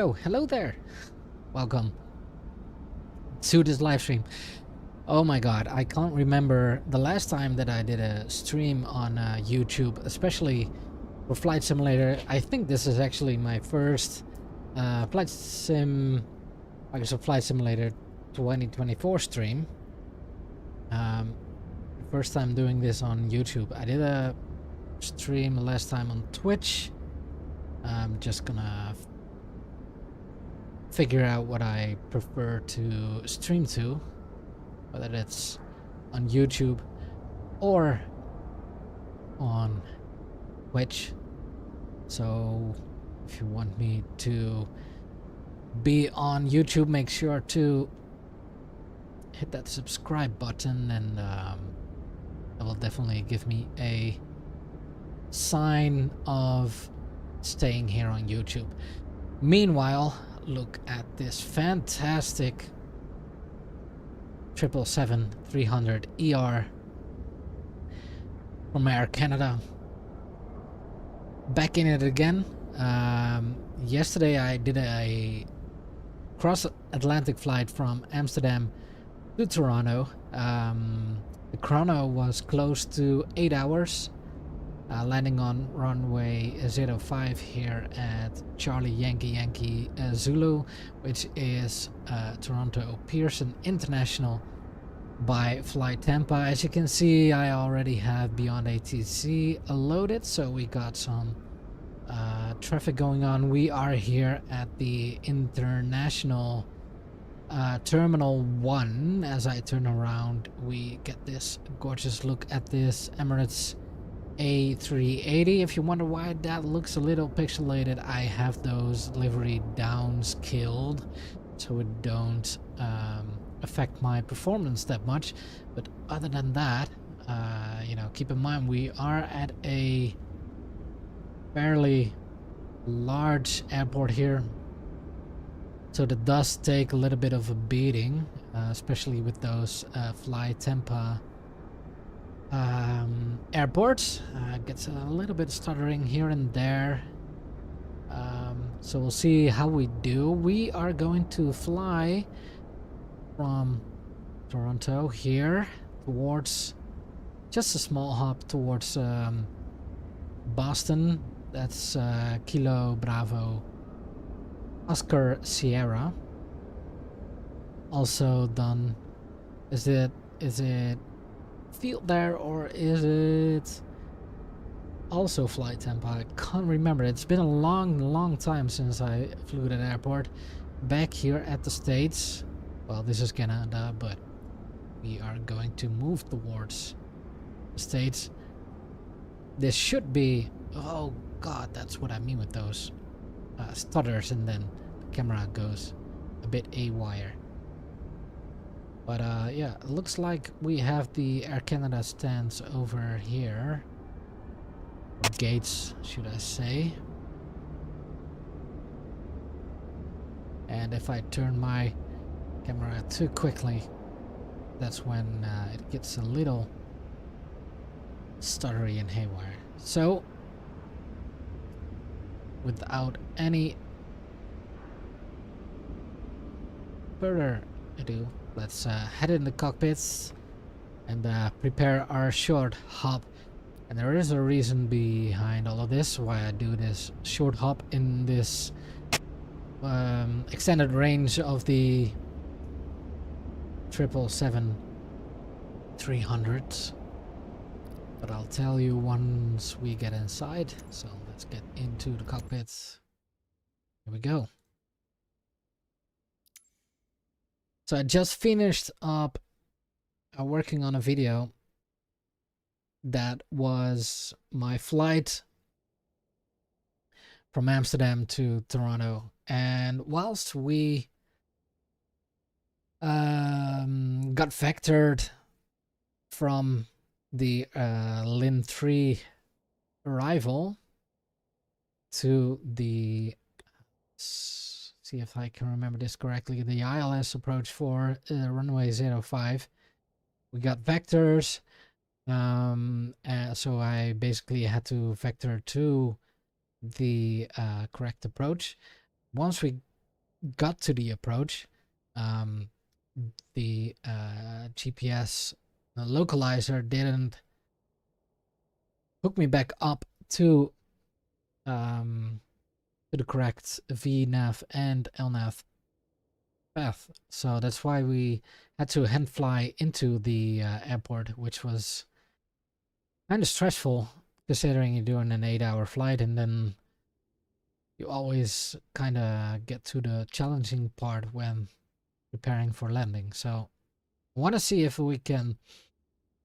Oh, hello there. Welcome to this live stream. Oh my god, I can't remember the last time that I did a stream on YouTube, especially for Flight Simulator. I think this is actually my first Microsoft Flight Simulator 2024 stream. First time doing this on YouTube. I did a stream last time on Twitch. I'm just gonna figure out what I prefer to stream to, whether it's on YouTube or on Twitch. So if you want me to be on YouTube, make sure to hit that subscribe button, and that will definitely give me a sign of staying here on YouTube. Meanwhile, look at this fantastic 777-300ER from Air Canada. Back in it again. Yesterday I did a cross-Atlantic flight from Amsterdam to Toronto. The chrono was close to 8 hours. Landing on runway 05 here at Charlie Yankee Zulu, which is Toronto Pearson International by Flight Tampa. As you can see, I already have Beyond ATC loaded, so we got some traffic going on. We are here at the International Terminal 1. As I turn around, we get this gorgeous look at this Emirates A380. If you wonder why that looks a little pixelated, I have those livery downscaled so it don't affect my performance that much. But other than that, you know, keep in mind we are at a fairly large airport here, so that does take a little bit of a beating, especially with those Flight Tampa airports. Gets a little bit stuttering here and there, so we'll see how we do. We are going to fly from Toronto here towards just a small hop towards Boston. That's Kilo Bravo Oscar Sierra. Also done. Is it field there, or is it also Flight Tampa? I can't remember. It's been a long time since I flew at an airport. Back here at the States, well, this is Canada, but we are going to move towards the States. This should be, oh god, that's what I mean with those stutters, and then the camera goes a bit awire. But yeah, it looks like we have the Air Canada stands over here. Or gates, should I say. And if I turn my camera too quickly, that's when it gets a little stuttery and haywire. So, without any further ado, let's head in the cockpits and prepare our short hop. And there is a reason behind all of this, why I do this short hop in this extended range of the 777-300s. But I'll tell you once we get inside. So let's get into the cockpits. Here we go. So I just finished up working on a video that was my flight from Amsterdam to Toronto, and whilst we got vectored from the Lin 3 arrival to the, see if I can remember this correctly, the ILS approach for runway 05, we got vectors. So I basically had to vector to the correct approach. Once we got to the approach, the GPS localizer didn't hook me back up to the correct VNav and LNav path. So that's why we had to hand fly into the airport, which was kind of stressful considering you're doing an 8-hour flight and then you always kind of get to the challenging part when preparing for landing. So I want to see if we can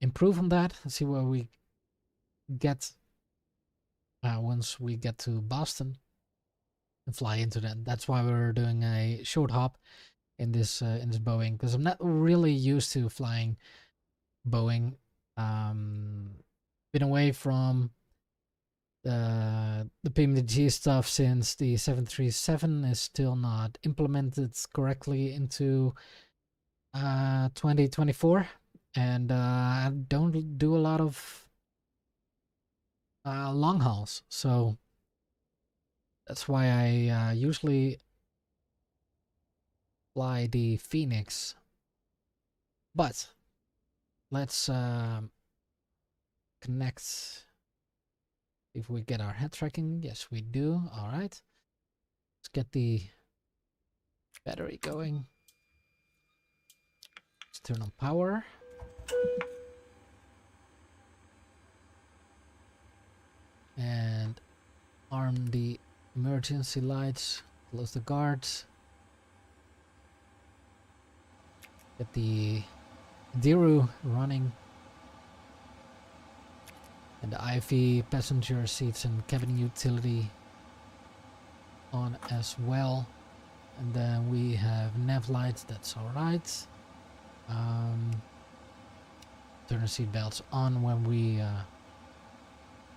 improve on that, see where we get once we get to Boston and fly into that. That's why we're doing a short hop in this Boeing, because I'm not really used to flying Boeing. Been away from the PMDG stuff since the 737 is still not implemented correctly into 2024, and I don't do a lot of long hauls, so that's why I usually fly the Phoenix. But let's connect. If we get our head tracking, yes we do. All right, let's get the battery going. Let's turn on power. And arm the emergency lights, close the guards. Get the Diru running. And the IV passenger seats and cabin utility on as well. And then we have nav lights, that's alright. Turn the seat belts on when we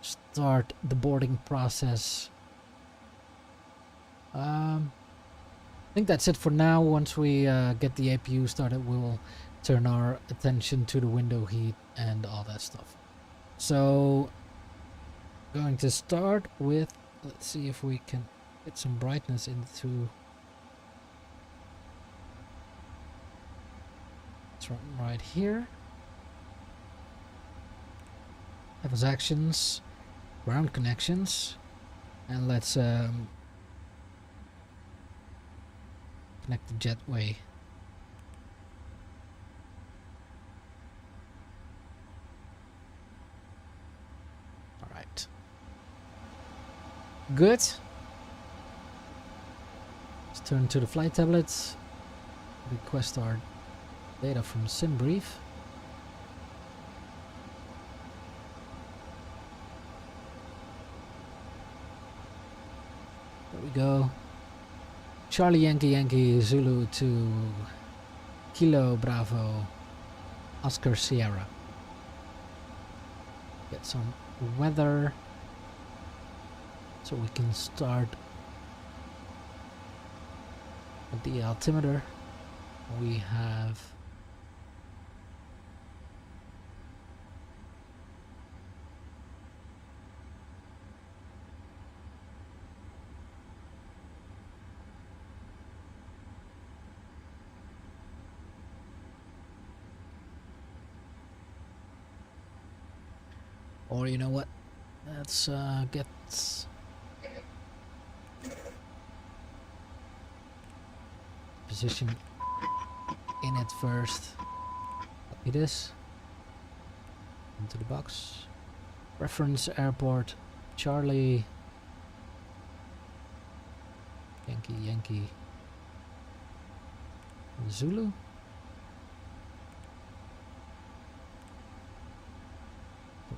start the boarding process. I think that's it for now. Once we get the APU started, we'll turn our attention to the window heat and all that stuff. So, going to start with, let's see if we can get some brightness into. It's right here. Have actions, ground connections, and let's connect the jetway. All right. Good. Let's turn to the flight tablets. Request our data from SimBrief. There we go. Charlie Yankee Yankee Zulu to Kilo Bravo Oscar Sierra. Get some weather so we can start with the altimeter. We have or you know what, let's get position in it first. Copy this into the box. Reference airport Charlie Yankee Yankee Zulu.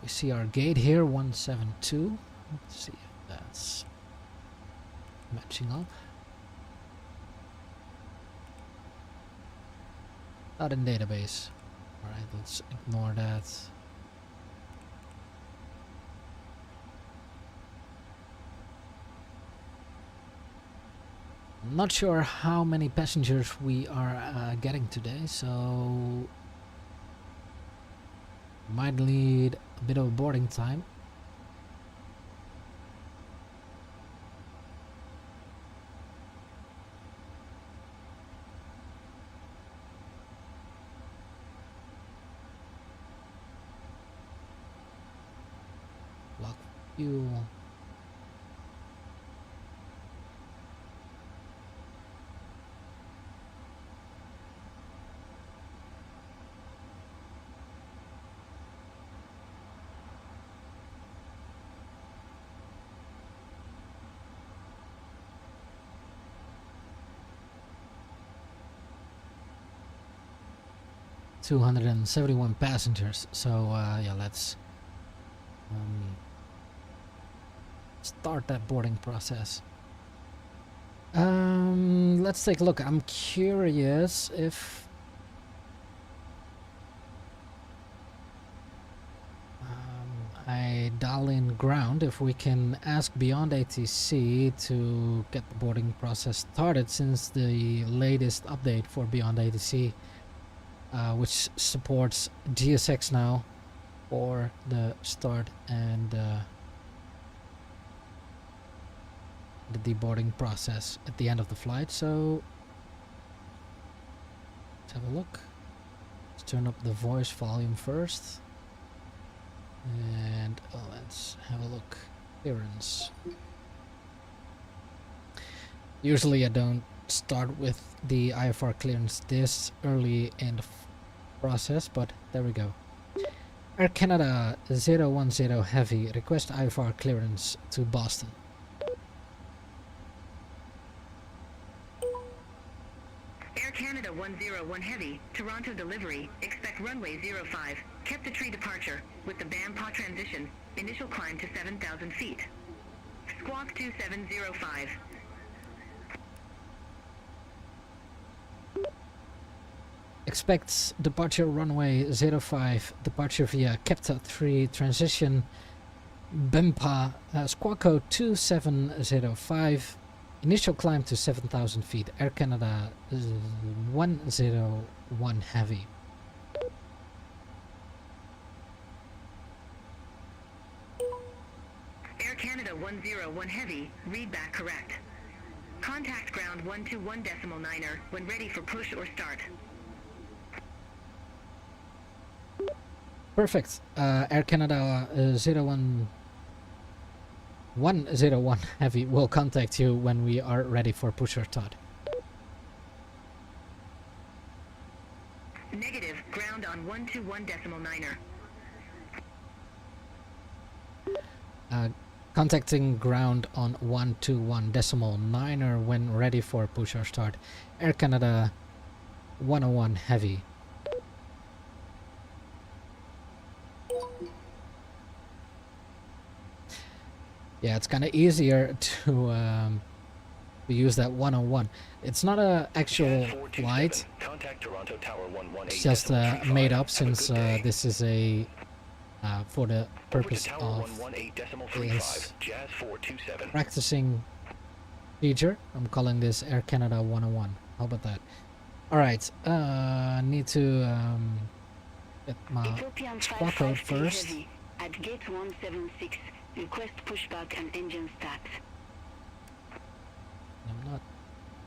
We see our gate here, 172. Let's see if that's matching up. Not in database. Alright, let's ignore that. I'm not sure how many passengers we are getting today, so might need a bit of boarding time. fuel. $271 passengers. So yeah, let's start that boarding process. Let's take a look. I'm curious if I dial in ground, if we can ask Beyond ATC to get the boarding process started, since the latest update for Beyond ATC, which supports GSX now for the start and the deboarding process at the end of the flight. So let's have a look. Let's turn up the voice volume first, and let's have a look. Clearance. Usually I don't start with the IFR clearance this early in the process, but there we go. Air Canada 010 Heavy, request IFR clearance to Boston. Air Canada 101 Heavy, Toronto delivery, expect runway 05, kept the tree departure, with the BAMPA transition, initial climb to 7,000 feet. Squawk 2705. Expects departure runway 05, departure via Kepta 3, transition BEMPA, squawk code 2705, initial climb to 7,000 feet, Air Canada 101 Heavy. Air Canada 101 Heavy, read back correct. Contact ground 121.9er when ready for push or start. Perfect. Air Canada 101 Heavy will contact you when we are ready for push or start. Negative, ground on 121.9er. Contacting ground on 121.9er when ready for push or start. Air Canada 101 Heavy. Yeah, it's kind of easier to use that 101. It's not a actual flight. It's just made up, since this is a for the purpose of this practicing feature. I'm calling this Air Canada 101. How about that? All right. Need to get my squawk code first. At gate 176. Request pushback and engine start. I'm not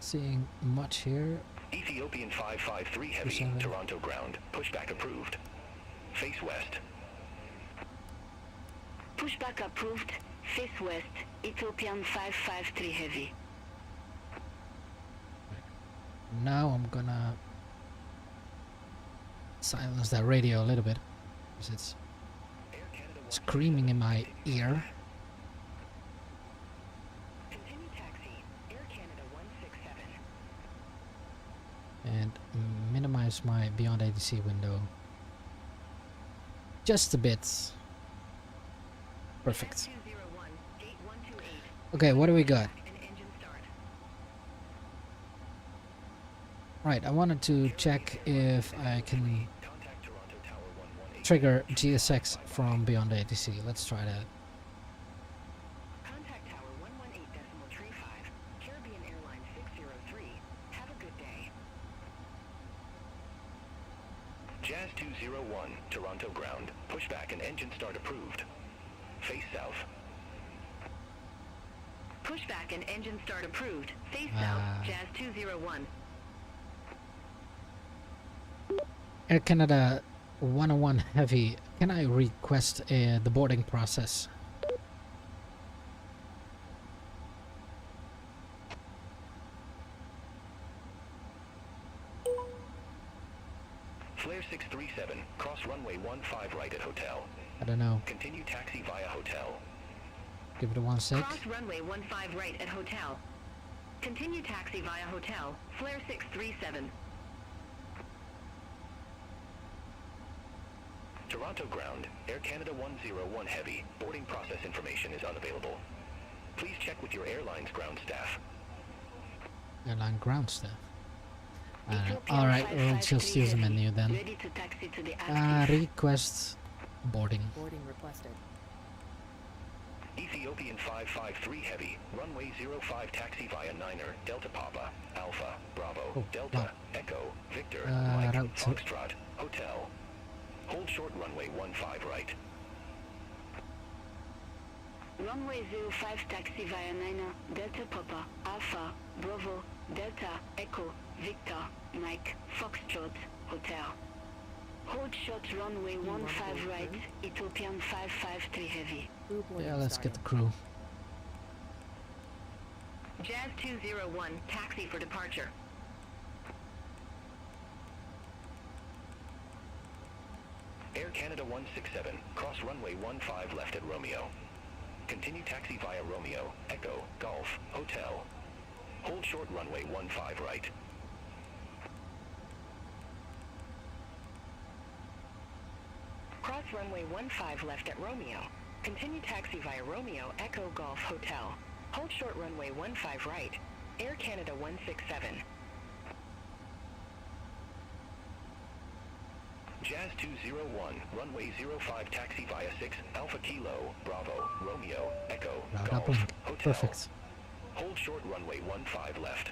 seeing much here. Ethiopian 553 Heavy, Toronto ground. Pushback approved. Face west. Pushback approved. Face west. Ethiopian 553 Heavy. Now I'm gonna silence that radio a little bit, because it's screaming in my ear. Continue taxi, Air Canada 167. And minimize my Beyond ATC window just a bit. Perfect. Okay, what do we got? Right, I wanted to check if I can trigger GSX from Beyond ATC. Let's try that. Contact tower 118.35, Caribbean Airlines 603. Have a good day. Jazz 201, Toronto ground. Pushback and engine start approved. Face south. Pushback and engine start approved. Face south, Jazz 201. Air Canada 101 Heavy, can I request the boarding process? Flare 637, cross runway 15 right at hotel. I don't know. Continue taxi via hotel. Give it a 1 sec. Cross runway 15 right at hotel. Continue taxi via hotel. Flare 637. Toronto ground, Air Canada 101 Heavy. Boarding process information is unavailable. Please check with your airline's ground staff. Airline ground staff. Alright, we'll just use the menu then. Ready to taxi to the active. Request boarding. Boarding requested. Ethiopian 553 Heavy. Runway 05 taxi via Niner, Delta Papa, Alpha, Bravo, Oh, Delta, wow. Echo, Victor, Mike, route to- Foxtrot, Hotel. Hold short runway 15 right. Runway 05 taxi via Niner, Delta Papa, Alpha, Bravo, Delta, Echo, Victor, Mike, Foxtrot, Hotel. Hold short runway 15 right, Ethiopian 553 Heavy. Crew boarding Yeah, let's get the started. crew. Jazz 201, taxi for departure. Air Canada 167, cross runway 15 left at Romeo. Continue taxi via Romeo, Echo, Golf, Hotel. Hold short runway 15 right. Cross runway 15 left at Romeo. Continue taxi via Romeo, Echo, Golf, Hotel. Hold short runway 15 right. Air Canada 167. Jazz 201, runway 05 taxi via 6, Alpha Kilo, Bravo, Romeo, Echo, Route Golf, uplink. Hotel. Perfect. Hold short runway 15 left.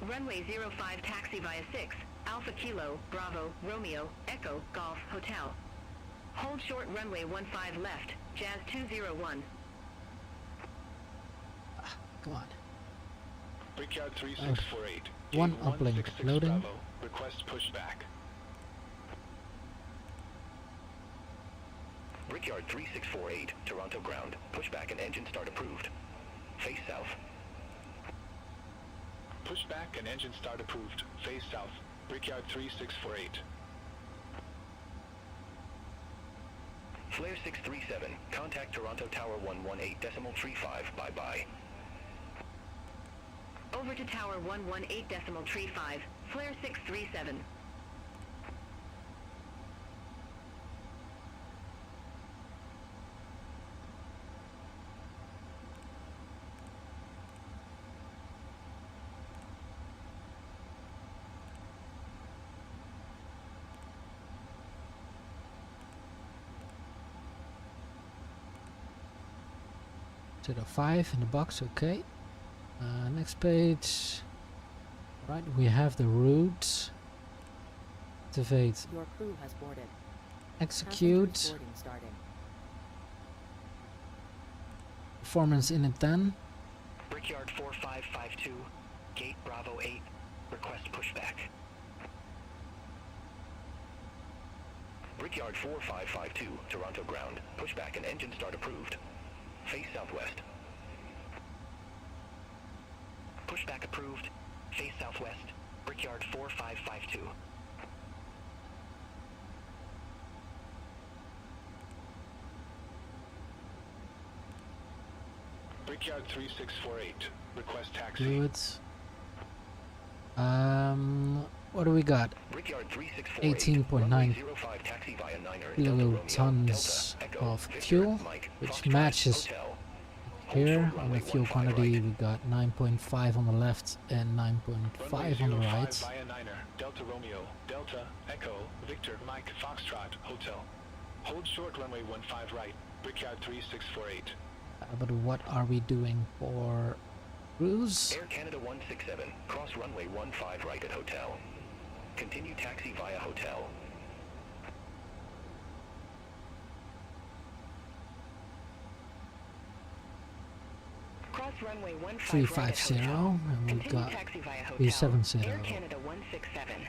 Runway 05 taxi via 6, Alpha Kilo, Bravo, Romeo, Echo, Golf, Hotel. Hold short runway 15 left, Jazz 201. Come on. Brickyard 3648. One Gate uplink 166 loading. Bravo. Request pushback. Brickyard 3648, Toronto ground. Pushback and engine start approved. Face south. Pushback and engine start approved. Face south. Brickyard 3648. Flare 637, contact Toronto Tower 118.35, bye-bye. Over to Tower 118.35, Flare 637. To the 5 in the box, okay. Next page. Right, we have the route. Activate, Your crew has boarded. execute. Passengers boarding starting. Performance in at 10. Brickyard 4552, gate Bravo 8, request pushback. Brickyard 4552, Toronto ground. Pushback and engine start approved. Face southwest. Pushback approved. Face southwest. Brickyard 4552. Brickyard 3648. Request taxi. Good. What do we got? Brickyard 3648. 18.9 runway 05 taxi via Niner, Delta Romeo, kilotons Delta, Echo, of Victor, fuel, Mike, which Foxtrot, matches Hotel. here. On the fuel quantity, we got 9.5 on the left and 9.5 Runway on the 05 right. via Niner. Delta Romeo, Delta, Echo, Victor, Mike, Foxtrot, Hotel. Hold short runway 15 right. Brickyard 3648. But what are we doing for cruise? Air Canada 167, cross runway 15 right at hotel. Continue taxi via hotel. Cross runway 15 right at 350, hotel. and we Continue got taxi via hotel. 370. Air Canada 167.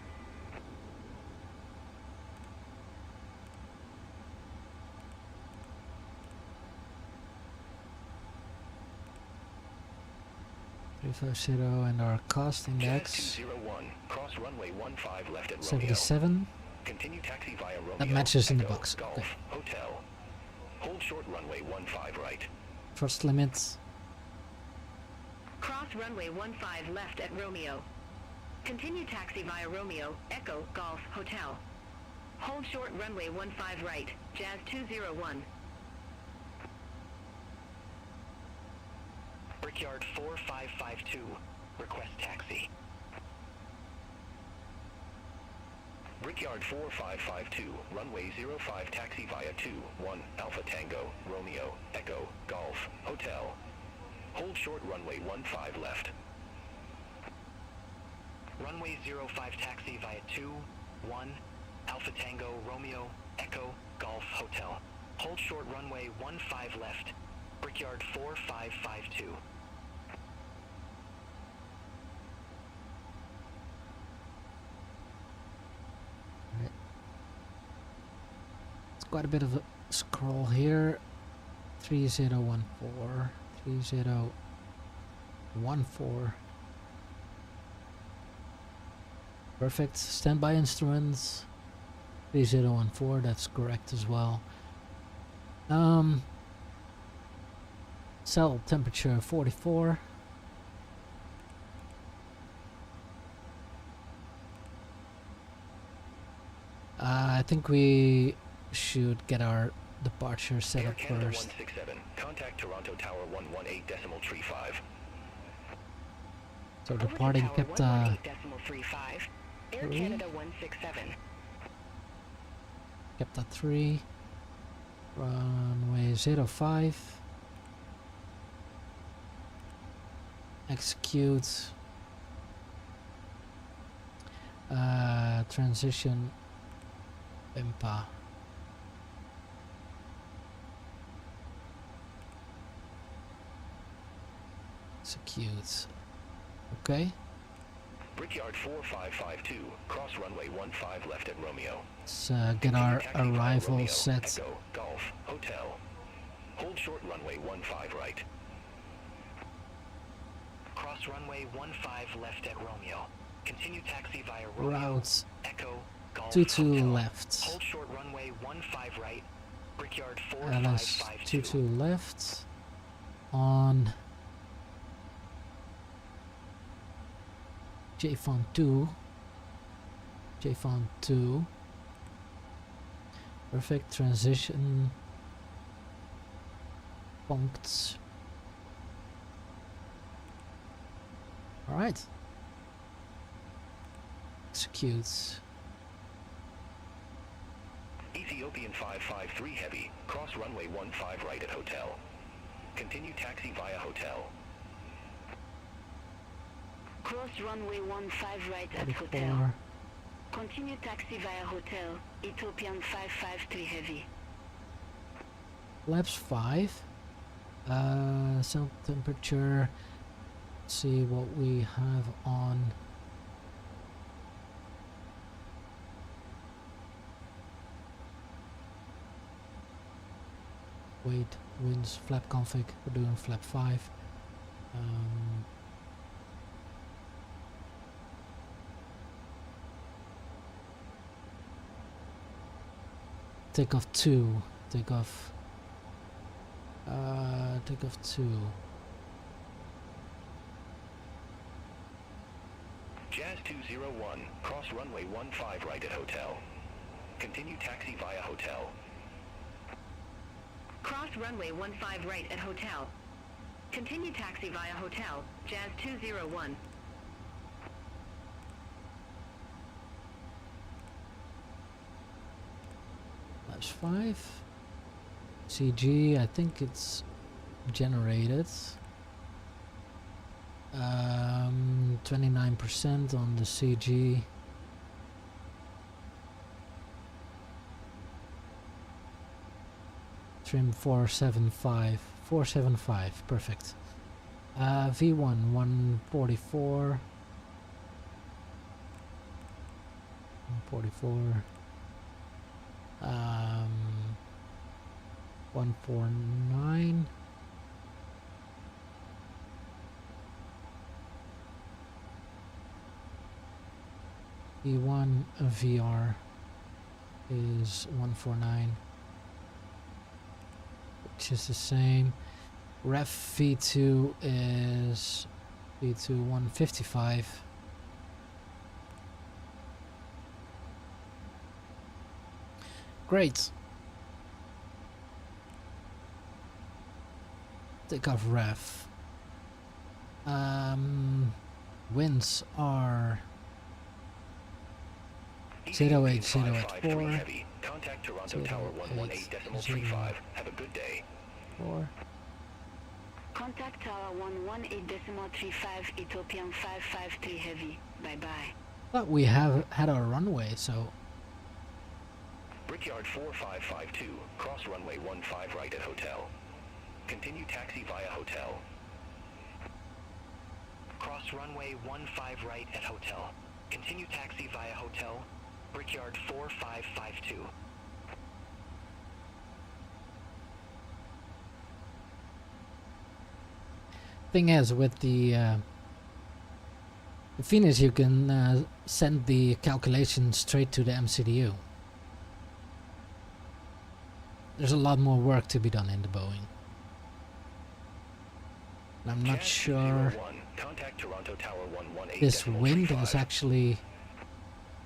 350 and our cost Jazz index 201, cross runway 15 left at Romeo. 77. Continue taxi via Romeo. That matches in the Echo, box. Golf, Okay. Hotel. Hold short runway 15 right. Thrust limits. Cross runway 15 left at Romeo. Continue taxi via Romeo, Echo, Golf, Hotel. Hold short runway 15 right, Jazz 201. Brickyard 4552. Request taxi. Brickyard 4552, runway 05 taxi via 21 Alpha Tango, Romeo, Echo, Golf, Hotel. Hold short runway 15 left. Runway 05 taxi via 21 Alpha Tango, Romeo, Echo, Golf, Hotel. Hold short runway 15 left. Brickyard 4552. It's quite a bit of a scroll here. 3014, 3014. Perfect. Standby instruments. 3014, that's correct as well. Cell temperature 44. I think we should get our departure set Air up Canada first. 167. Contact Toronto Tower 118.35. So departing kept 118.35. Air 3. Canada 167. Kept at 3. Runway 05. Execute. Transition. Impa. Execute. Okay. Brickyard 4552. Cross runway 15 left at Romeo. Let's get our Taxi via arrival Romeo, set. Echo, Golf, Hotel. Hold short runway 15 right. Cross runway 15 left at Romeo. Continue taxi via Romeo, Route Echo, Golf, 22 Hotel. left. Hold short runway 15 right. Brickyard LS 4552. 22 left. On JFON 2. JFON 2. Perfect transition. Punkts. Alright. Executes. Ethiopian 553 heavy. Cross runway 15 right at Hotel. Continue taxi via Hotel. Cross runway 15 right at 44. Hotel. Continue taxi via Hotel, Ethiopian 553 heavy. Laps 5. Cell temperature. Let's see what we have on. Wait, winds, flap config. We're doing flap 5. Takeoff 2. Takeoff 2. Jazz 201. Cross runway 15 right at Hotel. Continue taxi via Hotel. Cross runway 15 right at Hotel. Continue taxi via Hotel, Jazz 201. Laps 5. CG, I think it's generated. 29% on the CG. Trim 475. 475, perfect. V1 144. 144. 149. V1 VR is 149, which is the same. Ref V2 is V2 155. Great. Take off ref. Winds are 08084. Heavy. Contact Toronto Tower 118.35. Have a good day. 4. Contact Tower 118.35, Ethiopian 553 Heavy. Bye-bye. But we have had our runway, so Brickyard 4552. Cross runway 15 right at hotel. Continue taxi via hotel. Cross runway 15 right at hotel. Continue taxi via hotel. Brickyard 4552. thing is with the Venus, you can send the calculation straight to the MCDU. There's a lot more work to be done in the Boeing. And I'm not sure Contact Toronto Tower 118. this wind is actually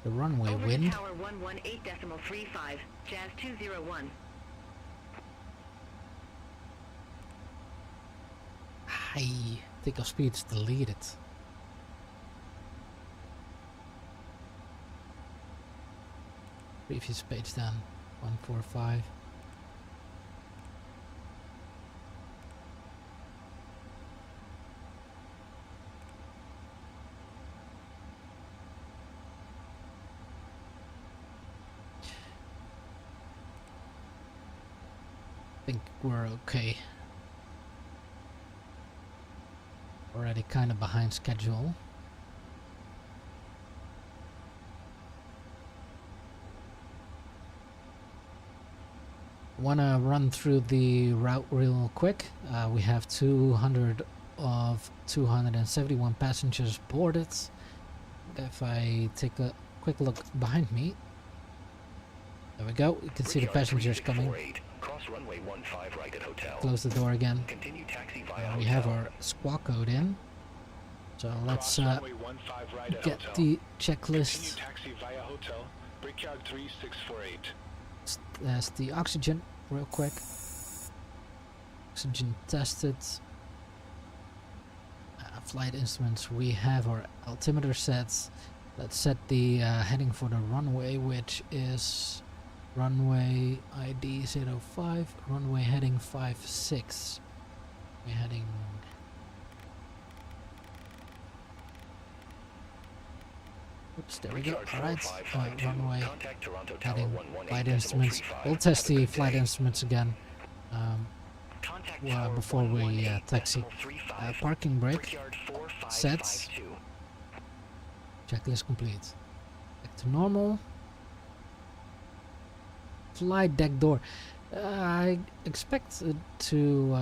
the runway Over wind. to Tower 118.35, Jazz 201. High takeoff speeds deleted. Previous page down 145. I think we're okay. Already kind of behind schedule. Wanna run through the route real quick. We have 200 of 271 passengers boarded. If I take a quick look behind me, there we go. You can see the passengers coming. Cross runway 15 right at hotel. Close the door again. Continue taxi via We have our squawk code in. So let's Runway 15 right at get hotel. the Continue checklist. taxi via hotel. Brickyard 3648. Test the oxygen real quick. Oxygen tested. Flight instruments. We have our altimeter sets. Let's set the heading for the runway, which is runway ID 05. Runway heading 56. We're heading. Oops, there we go. Alright, runway Contact Toronto Tower heading 118.35. flight instruments. We'll test Have a the good flight day. instruments again Contact well, Tower before we 118.35. taxi. Parking brake. Brickyard 4552. Sets. Checklist complete. Back to normal. Flight deck door. I expect it to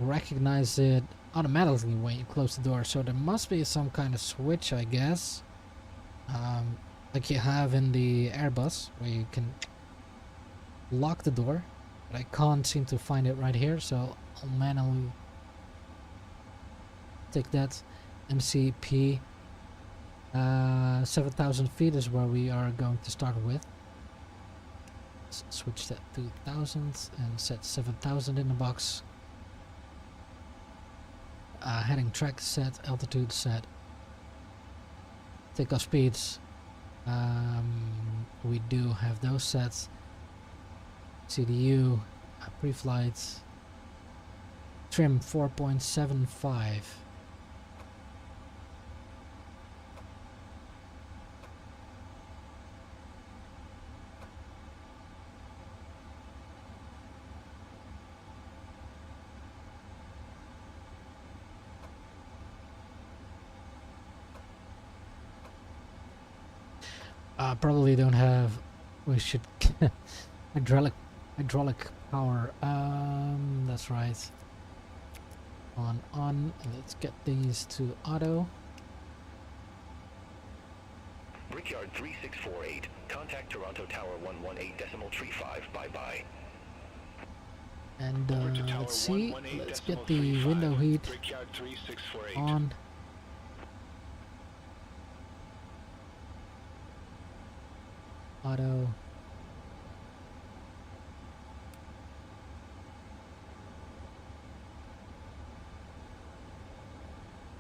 recognize it automatically when you close the door, so there must be some kind of switch, I guess, like you have in the Airbus where you can lock the door, but I can't seem to find it right here, so I'll manually take that. MCP 7,000 feet is where we are going to start with. Switch that to 1000 and set 7,000 in the box. Heading track set, altitude set, takeoff speeds. We do have those sets. CDU, pre-flight, trim 4.75. Probably don't have. We should hydraulic power. That's right. On. Let's get these to auto. Brickyard 3648. Contact Toronto Tower 118.35. Bye-bye. And Over to Tower let's see. 118.35. Let's get the window heat Brickyard 3648. on. Auto.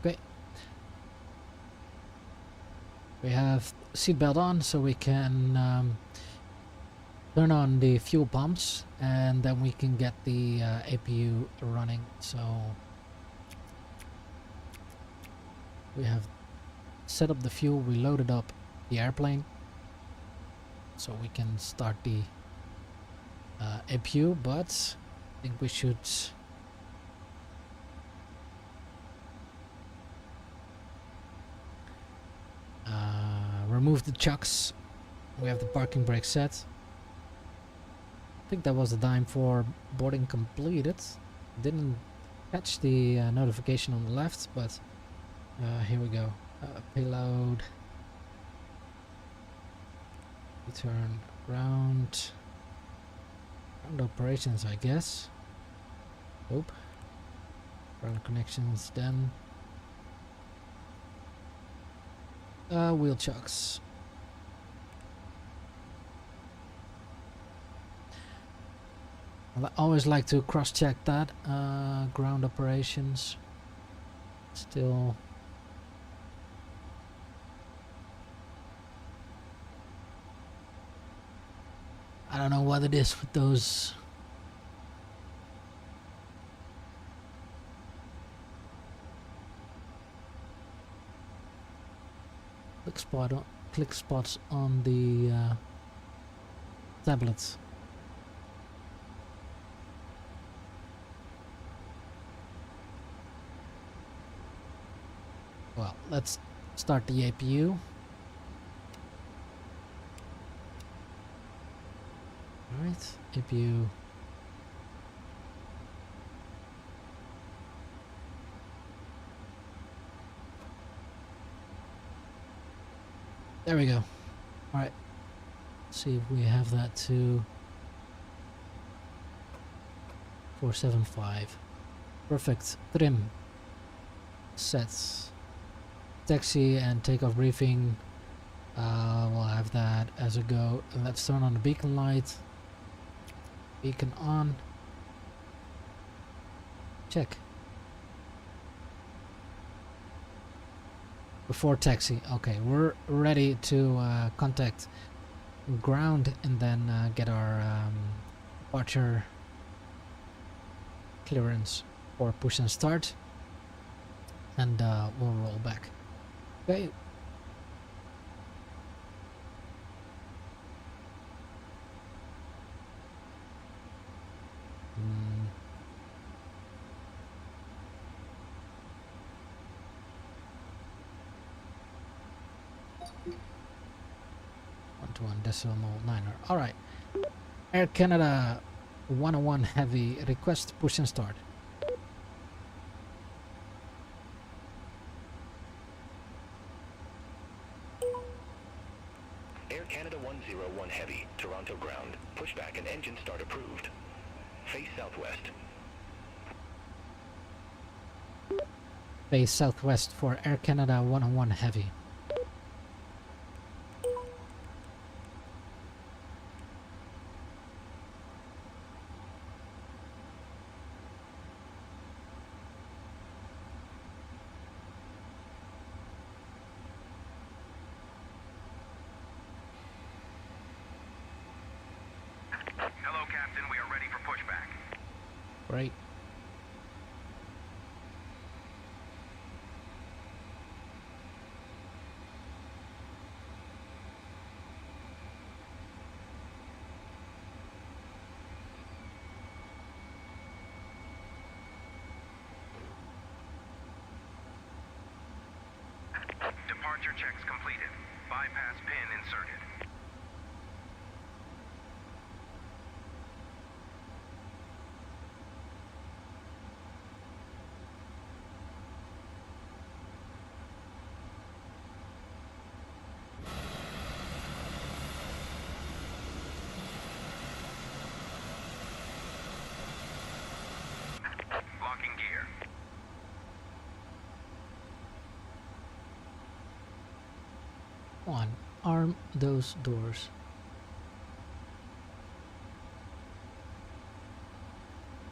Okay. We have seatbelt on, so we can turn on the fuel pumps, and then we can get the APU running. So we have set up the fuel, we loaded up the airplane, so we can start the APU, but I think we should remove the chucks. We have the parking brake set. I think that was the time for boarding completed. Didn't catch the notification on the left, but here we go. Payload. Return ground. Ground operations, I guess. Nope. Ground connections then. Wheel chucks. I always like to cross-check that. Ground operations. Still. I don't know what it is with those. Click spots on the tablets. Well, let's start the APU. Alright, APU. There we go. Alright. See if we have that to 475. Perfect. Trim. Sets. Taxi and takeoff briefing. We'll have that as a go. And let's turn on the beacon light. Beacon on. Check. Before taxi. Okay, we're ready to contact ground and then get our departure clearance for push and start. And we'll roll back. Okay. One decimal niner. All right. Air Canada 101 Heavy, request push and start. Air Canada 101 Heavy, Toronto ground. Pushback and engine start approved. Face southwest. Face southwest for Air Canada 101 Heavy. Hello, Captain. We are ready for pushback. Great. Departure checks completed. Bypass pin inserted. Come on, arm those doors.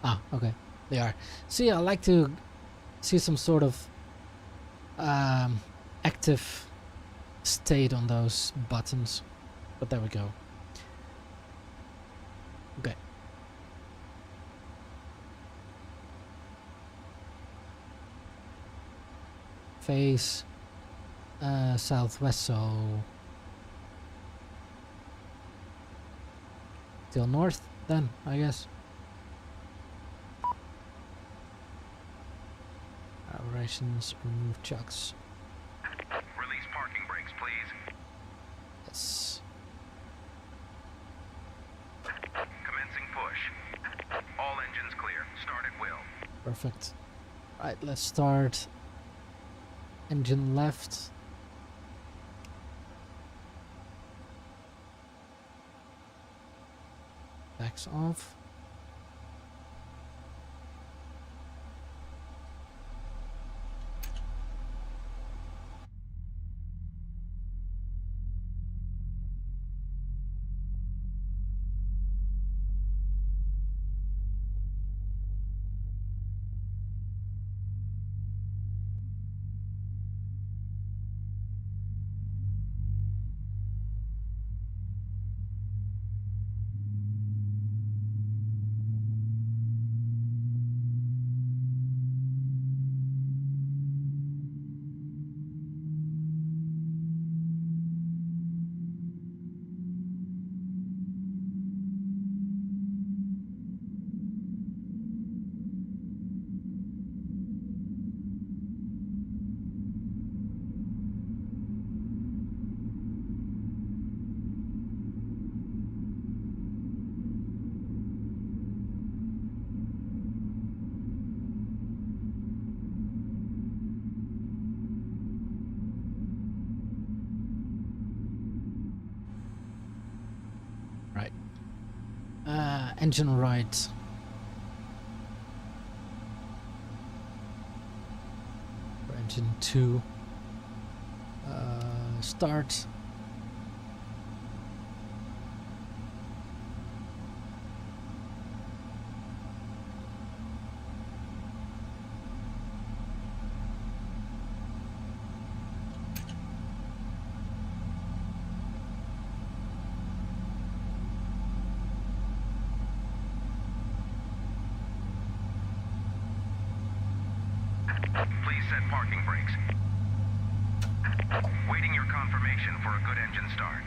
Ah, okay, they are. See, I like to see some sort of active state on those buttons, but there we go. Okay. Face southwest, so till north then, I guess. Operations, remove chucks. Release parking brakes, please. Yes. Commencing push. All engines clear. Start at will. Perfect. Right, let's start. Engine left. Backs off. Right. Engine right. For engine 2. Start. Please set parking brakes. Waiting your confirmation for a good engine start.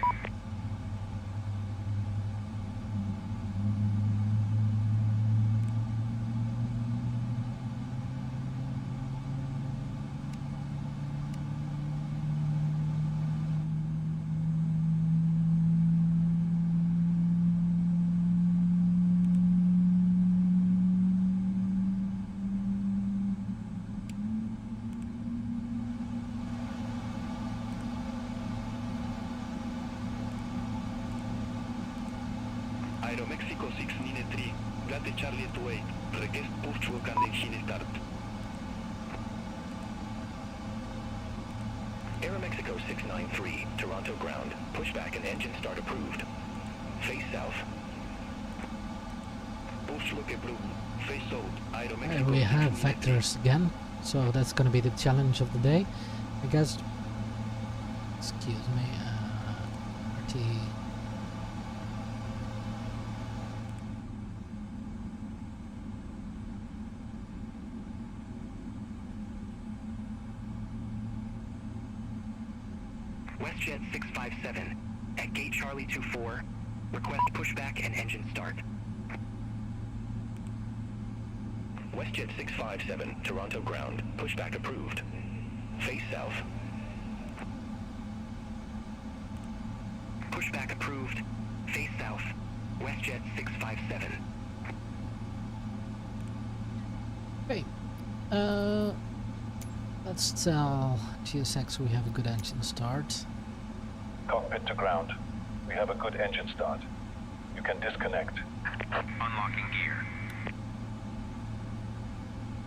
Aeromexico 693, Gate Charlie 28, request push work and engine start. Aeromexico 693, Toronto ground, pushback and engine start approved. Face south. Push look at blue, face south, Aeromexico. And we have 693. vectors again, so that's gonna be the challenge of the day, I guess. Excuse me, RT. WestJet 657, at gate Charlie 24, request pushback and engine start. WestJet 657, Toronto ground, pushback approved. Face south. Pushback approved. Face south. WestJet 657. Okay. Let's tell GSX we have a good engine start. Cockpit to ground. We have a good engine start. You can disconnect. Unlocking gear.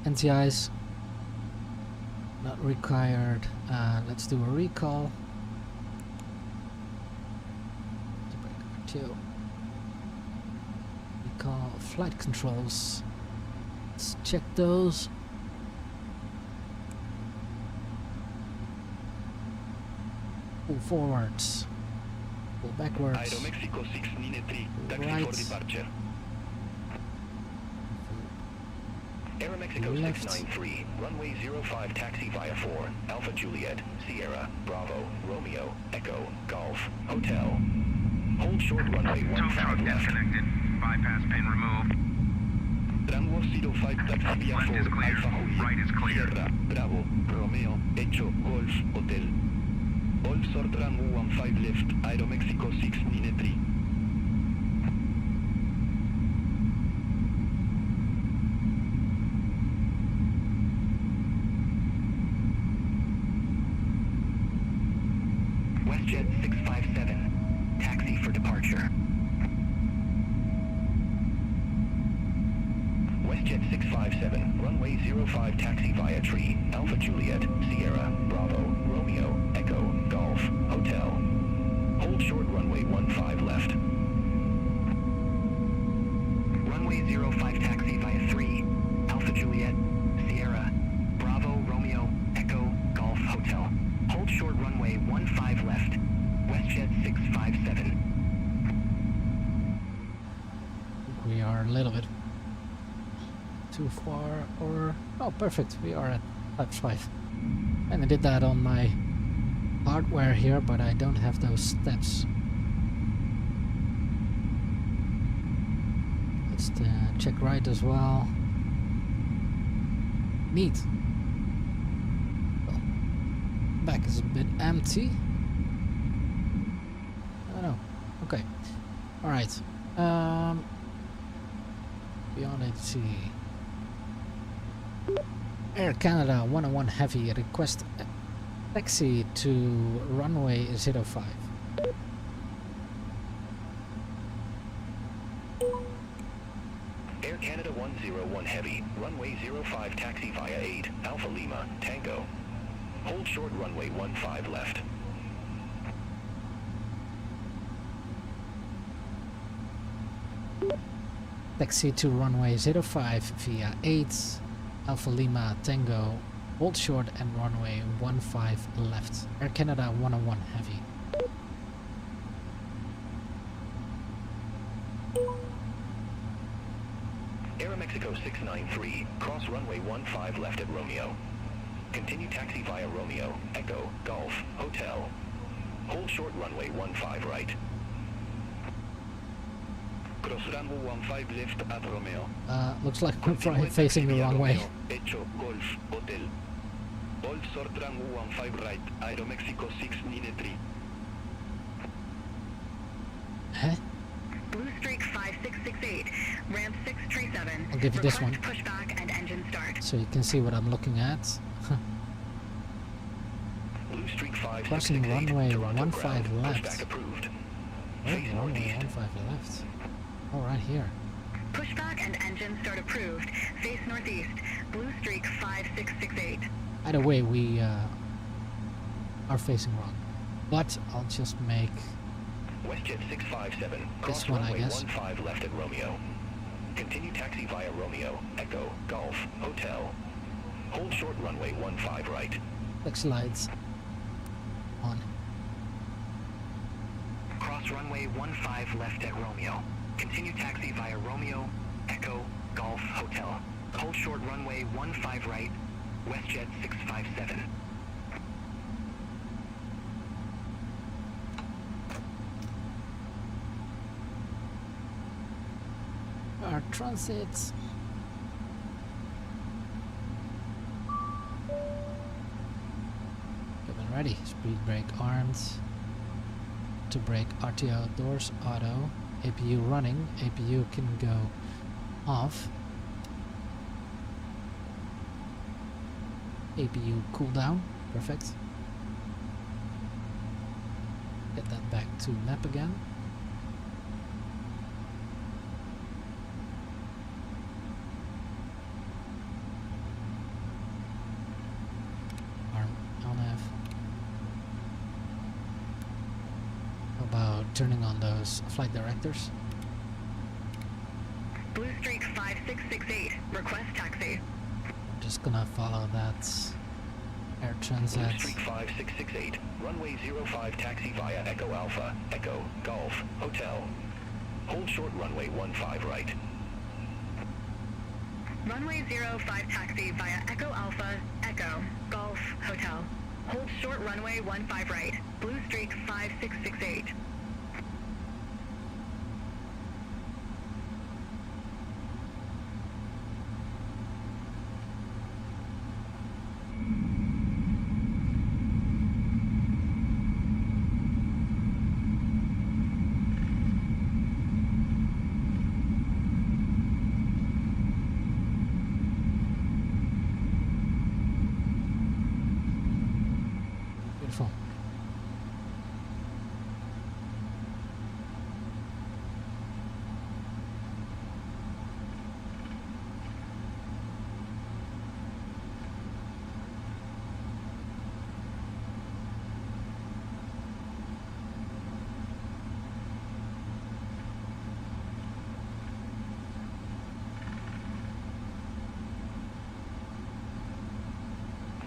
NTIs not required. Let's do a recall. ratio. We call flight controls. Let's check those. Pull forwards. Pull backwards. Aeromexico 693, taxi Right. for departure. Aeromexico Left. 693, runway 05, taxi via 4, Alpha Juliet, Sierra, Bravo, Romeo, Echo, Golf, Hotel. Hold short runway 15 left. Disconnected. Bypass pin removed. Runway 05, taxi via Left 4, is clear. Alpha Juliet, Right is clear. Sierra, Bravo, Romeo, Echo, Golf, Hotel. Hold short runway 15 left, Aeromexico 693. WestJet 657, taxi for departure. WestJet 657, runway 05, taxi via tree, Alpha Juliet, Sierra, Bravo, Romeo, Echo, Golf, Hotel. Hold short runway 15 left. Runway 05, taxi via 3, Alpha Juliet, Sierra, Bravo, Romeo, Echo, Golf, Hotel. Hold short runway 15 left. WestJet 657. We are a little bit too far, or oh, perfect. We are at flaps 5. And I did that on my hardware here, but I don't have those steps. Let's check right as well. Neat. Well, back is a bit empty. I don't know. Okay. All right. Beyond ATC. Air Canada 101 Heavy, request taxi to runway 05. Air Canada 101 Heavy, runway 05, taxi via 8, Alpha Lima, Tango. Hold short runway 15 left. Taxi to runway 05 via 8, Alpha Lima Tango, hold short and runway 15 left. Air Canada 101 Heavy. Aeromexico 693, cross runway 15 left at Romeo. Continue taxi via Romeo, Echo, Golf, Hotel. Hold short runway 15 right. Cross runway 15 left at Romeo. Looks like we're facing the wrong way. Echo, Golf, Hotel. Hold short runway 15 right, Aeromexico 693. Huh? Blue Streak 5668, ramp 637. I'll give you this Request one. pushback and engine start. So you can see what I'm looking at. Blue Streak 5668, Crossing runway Toronto 15 ground, left. pushback approved. Oh, Face runway northeast. 15 left. Oh, right here. Pushback and engine start approved. Face northeast. Blue Streak 5668. Either way, we are facing wrong. But I'll just make WestJet 657, cross this one, I runway guess. 15 left at Romeo. Continue taxi via Romeo, Echo, Golf, Hotel. Hold short runway 15 right. flex lights on. Cross runway 15 left at Romeo. Continue taxi via Romeo, Echo, Golf, Hotel. Hold short runway 15 right, WestJet 657. Our transits. Getting ready. Speed brake armed. To brake RTO doors auto. APU running. APU can go off. APU cooldown. Perfect. Get that back to map again. Arm on F. About turning on those flight directors. Blue Streak 5668. Request taxi. Just gonna follow that air Blue transat. Streak 5668, runway 05 taxi via Echo Alpha, Echo, Golf, Hotel. Hold short runway 15 right. Runway 05 taxi via Echo Alpha, Echo, Golf, Hotel. Hold short runway 15 right. Blue Streak 5668. Beautiful.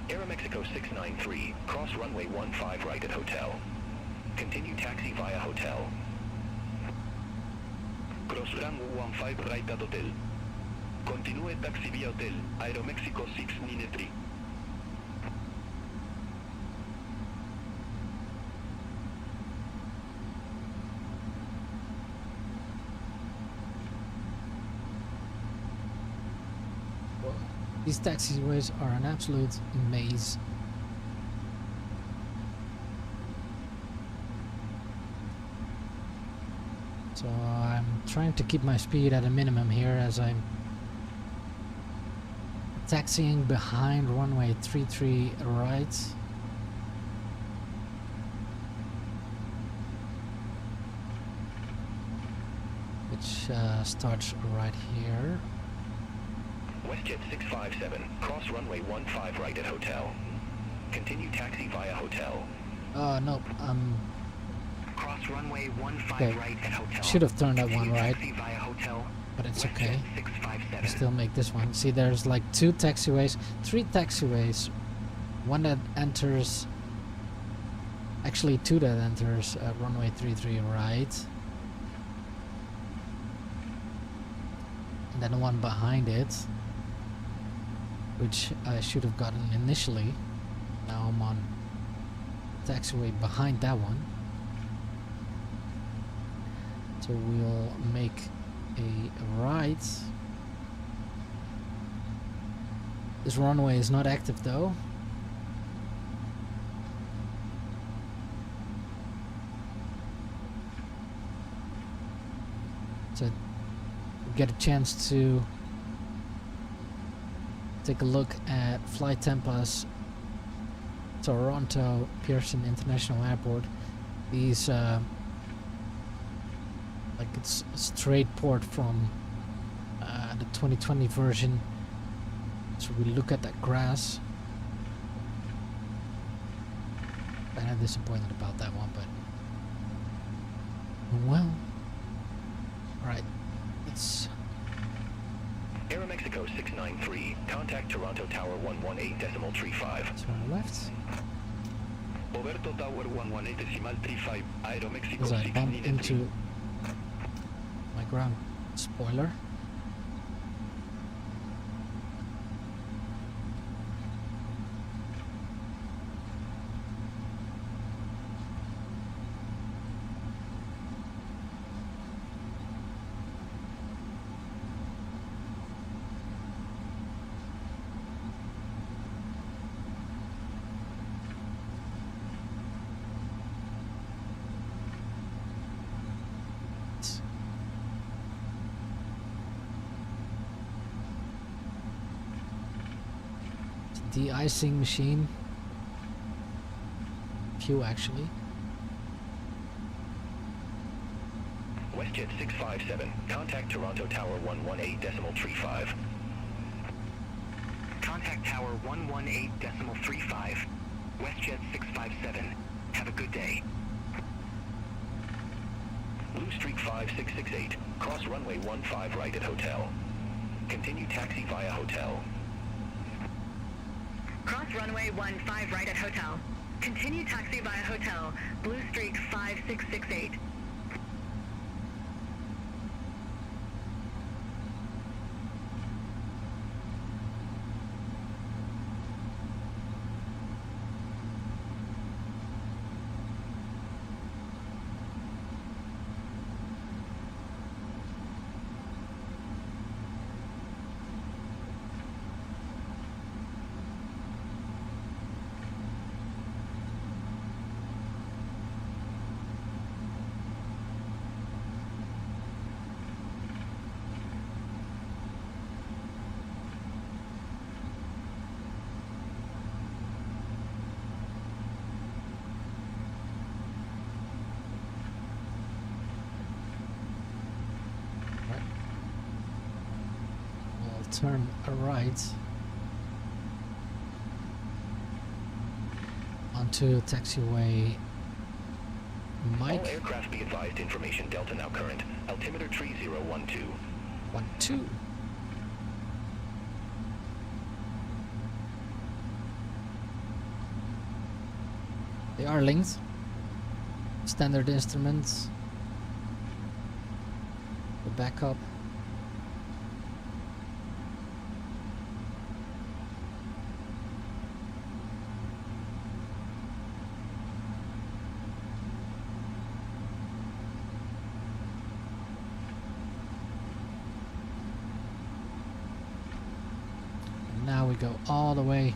Aeromexico 693, cross runway 15 right at Hotel. Continue taxi via Hotel. Cross runway 15 right at Hotel. Continue taxi via Hotel, Aeromexico 693. These taxiways are an absolute maze. So I'm trying to keep my speed at a minimum here as I'm taxiing behind runway 33 right. Which starts right here. WestJet 657, cross runway 15 right at Hotel. Continue taxi via Hotel. Nope, Cross runway 15 okay. right at Hotel. Should have turned that one Continue right, taxi via Hotel. but it's WestJet okay. 657. I still make this one. See, there's like three taxiways. One that enters, actually two that enters runway 33 right. And then one behind it, which I should have gotten initially. Now I'm on taxiway behind that one. So we'll make a right. This runway is not active though. So get a chance to take a look at Flight Tempa's Toronto Pearson International Airport. These like it's a straight port from the 2020 version. So we look at that grass. Kinda disappointed about that one, but well. Alright, let's Aeromexico 693, contact Toronto Tower 118.35. turn left. Oberto Tower 118.35, Aeromexico As I bump 693. into my ground spoiler. De-icing machine. Few actually. WestJet 657, contact Toronto Tower 118.35. Contact Tower 118.35. WestJet 657. Have a good day. Blue Streak 5668, cross runway 15 right at hotel. Continue taxi via hotel. Cross runway 15 right at hotel. Continue taxi via hotel. Blue Streak 5668. Turn right onto taxiway Mike. All aircraft be advised, information Delta now current. Altimeter 3012. 12. They are linked. Standard instruments. The backup. Now we go all the way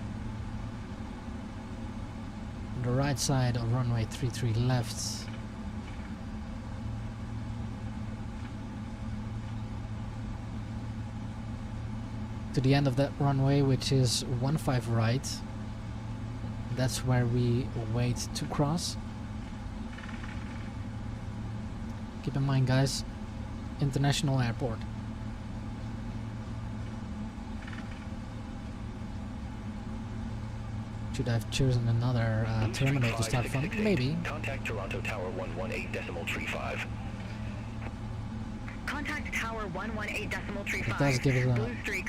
on the right side of runway 33 left. To the end of that runway, which is 15 right. That's where we wait to cross. Keep in mind, guys, international airport. Should I have chosen another terminal to start from? Maybe. Contact Toronto Tower 118.35. Contact Tower 118.35. It does give us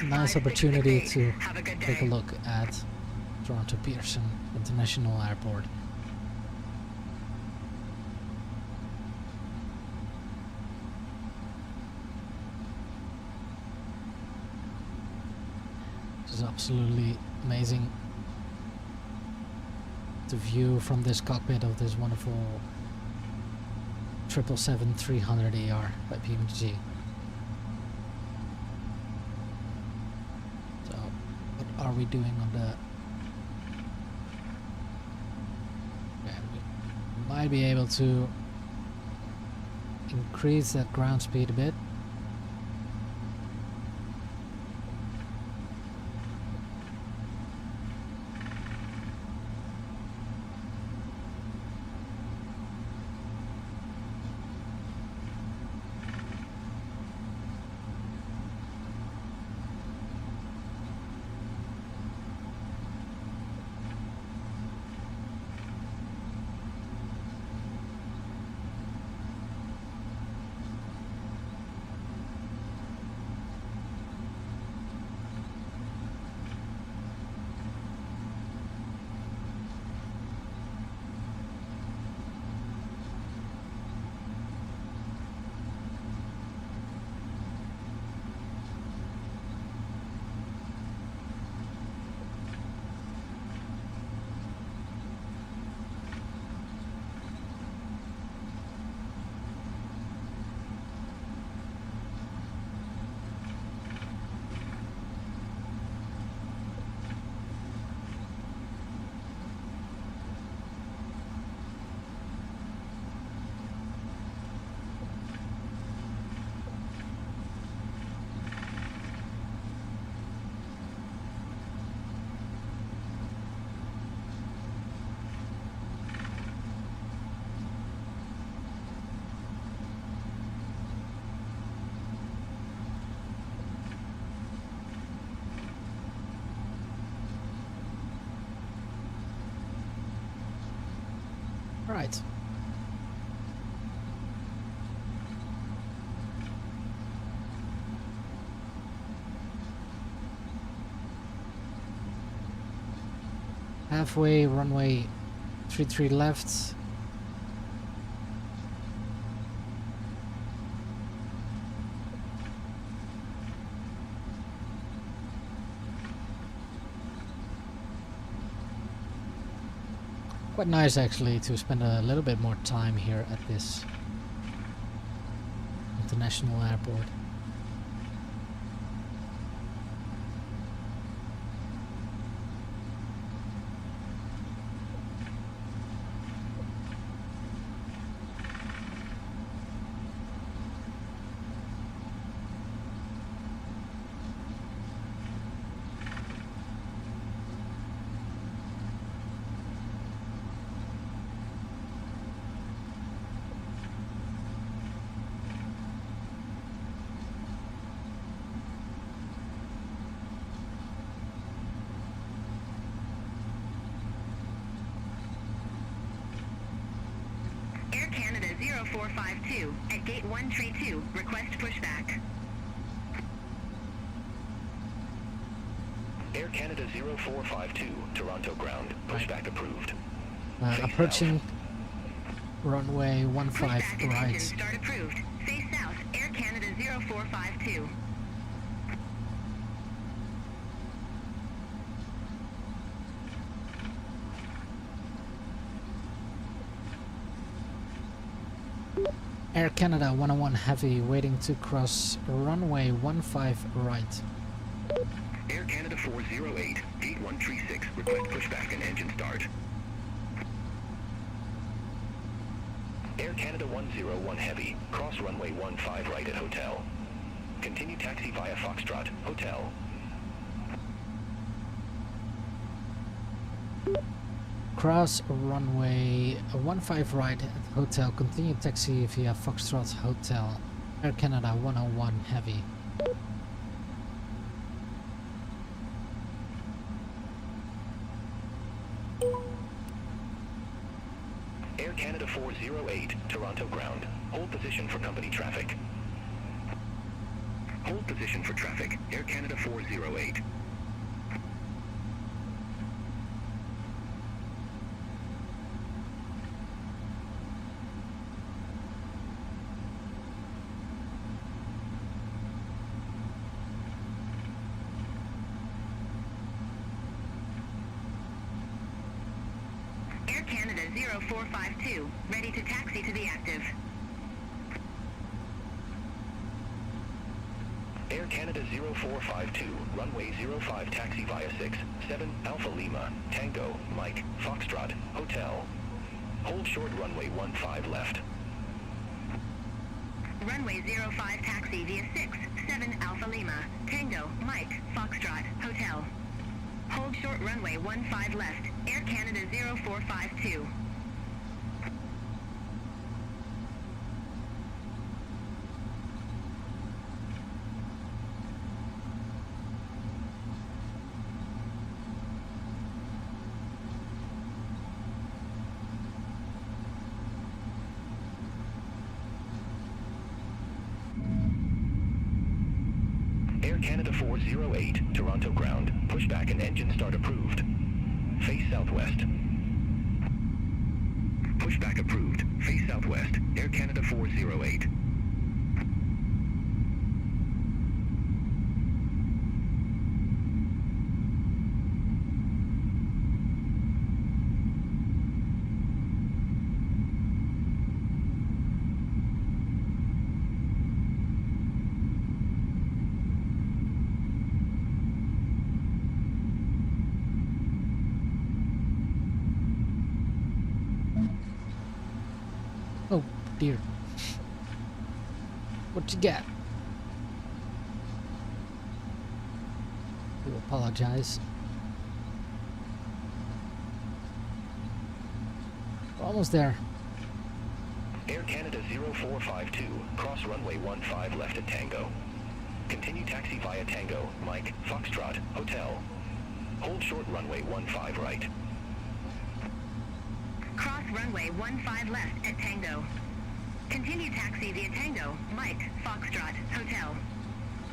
a nice opportunity to take a look at Toronto Pearson International Airport. This is absolutely amazing. The view from this cockpit of this wonderful 777-300ER by PMDG. So, what are we doing on the... Yeah, we might be able to increase that ground speed a bit. Right. Halfway, runway 33 left. Quite nice actually to spend a little bit more time here at this international airport. Air Canada 0452 at gate 132, request pushback. Air Canada 0452, Toronto ground, pushback approved. Approaching runway 15 Pushback and engine right. start approved. Face south, Air Canada 0452. Air Canada 101 Heavy waiting to cross runway 15 right. Air Canada 408, gate 136, request pushback and engine start. Air Canada 101 Heavy, cross runway 15 right at hotel. Continue taxi via Foxtrot, hotel. Cross runway 15 right at hotel. Continue taxi via Foxtrot Hotel. Air Canada 101 Heavy. Air Canada 408, Toronto ground. Hold position for company traffic. Hold position for traffic. Air Canada 408. Air Canada 0452, ready to taxi to the active. Air Canada 0452, runway 05 taxi via 67 Alpha Lima, Tango, Mike, Foxtrot, Hotel. Hold short runway 15 left. Runway 05 taxi via 67 Alpha Lima, Tango, Mike, Foxtrot, Hotel. Hold short runway 15 left, Air Canada 0452. Air Canada 408, Toronto ground. Pushback and engine start approved. Face southwest. Pushback approved. Face southwest. Air Canada 408. Oh dear. What you got? Do apologize. We're almost there. Air Canada 0452, cross runway 15 left at Tango. Continue taxi via Tango, Mike, Foxtrot, Hotel. Hold short runway 15 right. Cross runway 15 left at Tango. Continue taxi via Tango, Mike, Foxtrot, Hotel.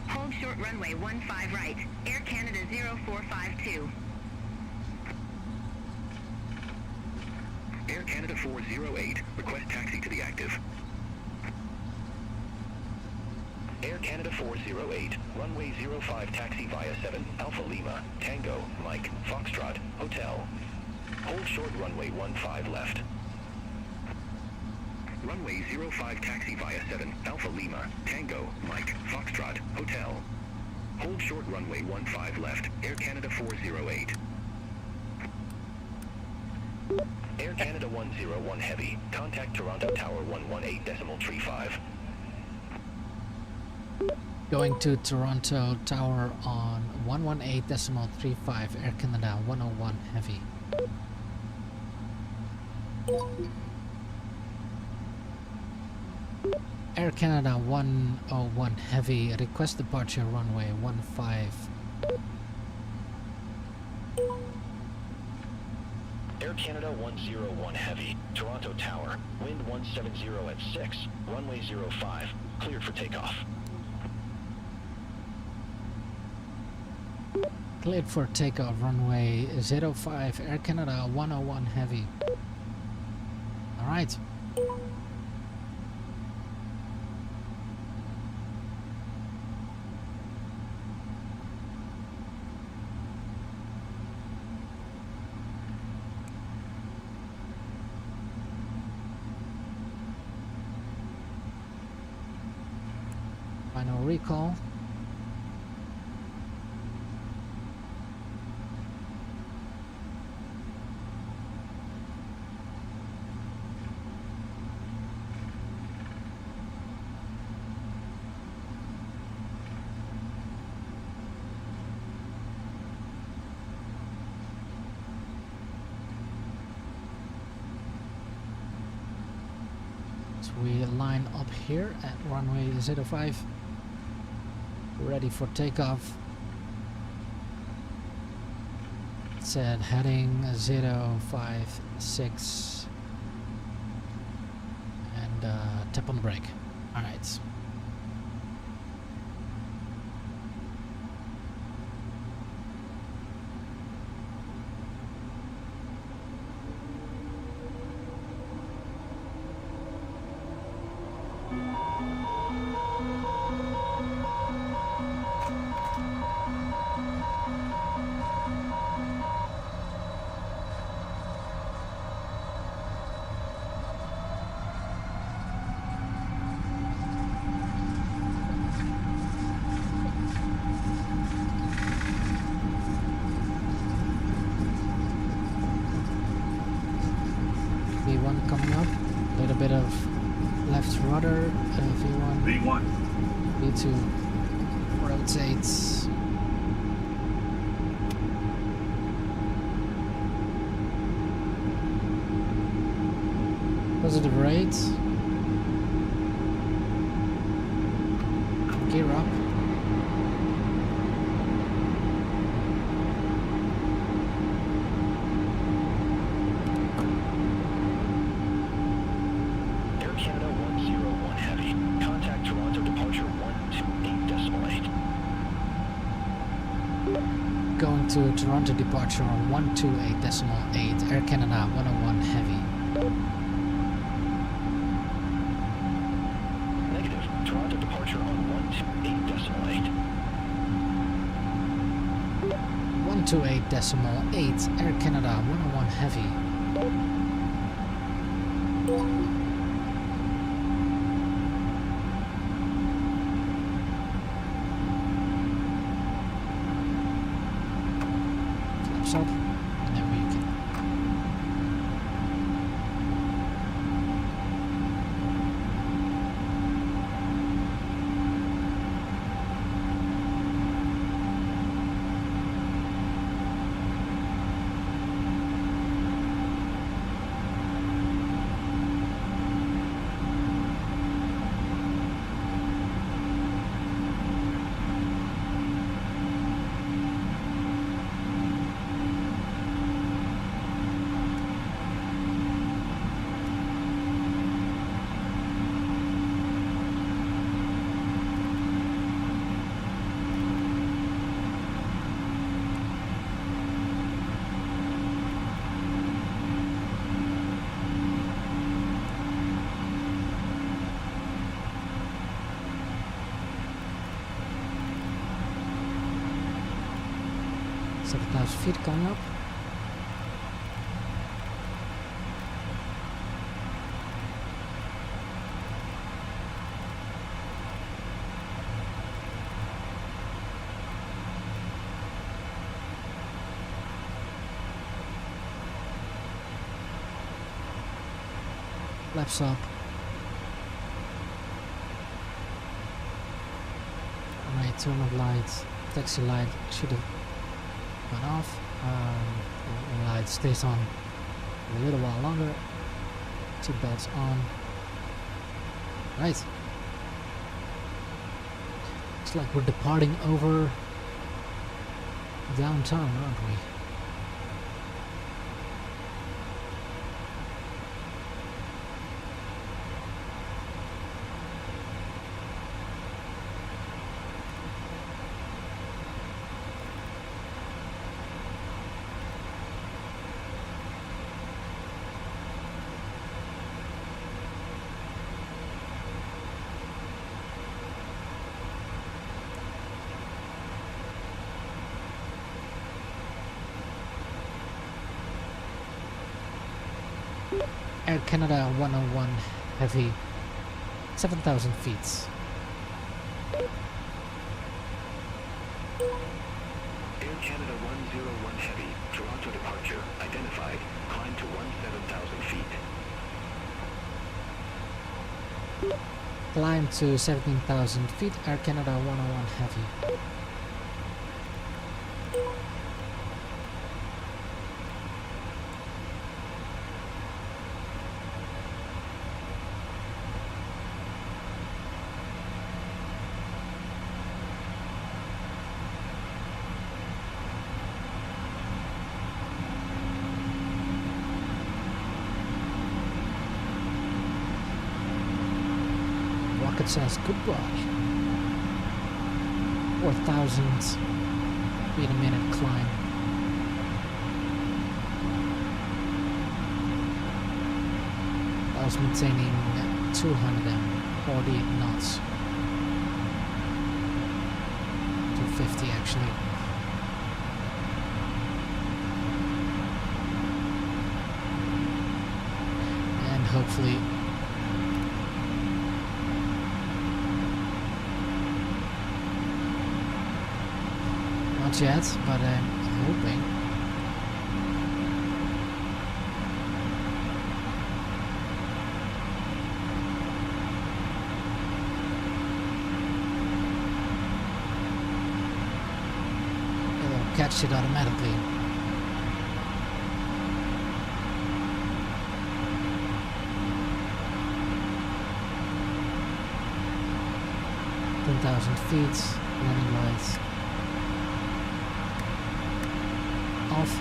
Hold short runway 15 right, Air Canada 0452. Canada 408, request taxi to the active. Air Canada 408, runway 05 taxi via 7, Alpha Lima, Tango, Mike, Foxtrot, Hotel. Hold short runway 15 left. Runway 05 taxi via 7, Alpha Lima, Tango, Mike, Foxtrot, Hotel. Hold short runway 15 left, Air Canada 408. Air Canada 101 Heavy, contact Toronto Tower 118.35. Going to Toronto Tower on 118.35, Air Canada 101 Heavy. Air Canada 101 Heavy, request departure runway 15. Air Canada 101 Heavy, Toronto Tower, wind 170 at 6, runway 05, cleared for takeoff. Cleared for takeoff, runway 05, Air Canada 101 Heavy. Alright. Final recall. So we line up here at runway 05. Ready for takeoff. It said heading 056 and tap on the brake. Alright. V1 coming up, a little bit of left rudder, V1, V1. V2 rotates. Positive rate, gear up. Going to Toronto departure on 128.8, Air Canada 101 Heavy. Negative, Toronto departure on 128.8. 128.8, Air Canada 101 Heavy. Flaps up, and then we can 7,000 feet coming up. Flaps up. Right, turn on lights. Taxi light should have gone off. The light stays on a little while longer. Seat belts on. Right. Looks like we're departing over downtown, aren't we? Air Canada 101 Heavy, 7,000 feet. Air Canada 101 Heavy, Toronto departure, identified, climb to 17,000 feet. Climb to 17,000 feet, Air Canada 101 Heavy. Rocket says goodbye. 4,000 feet a minute climb. I was maintaining 240 knots. 250 actually. And hopefully not yet, but I'm hoping. It'll catch it automatically. feet, landing lights off.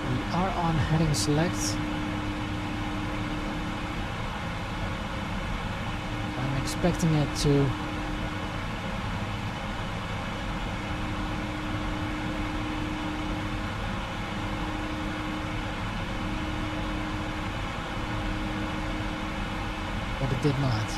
We are on heading select. I'm expecting it to but it did not.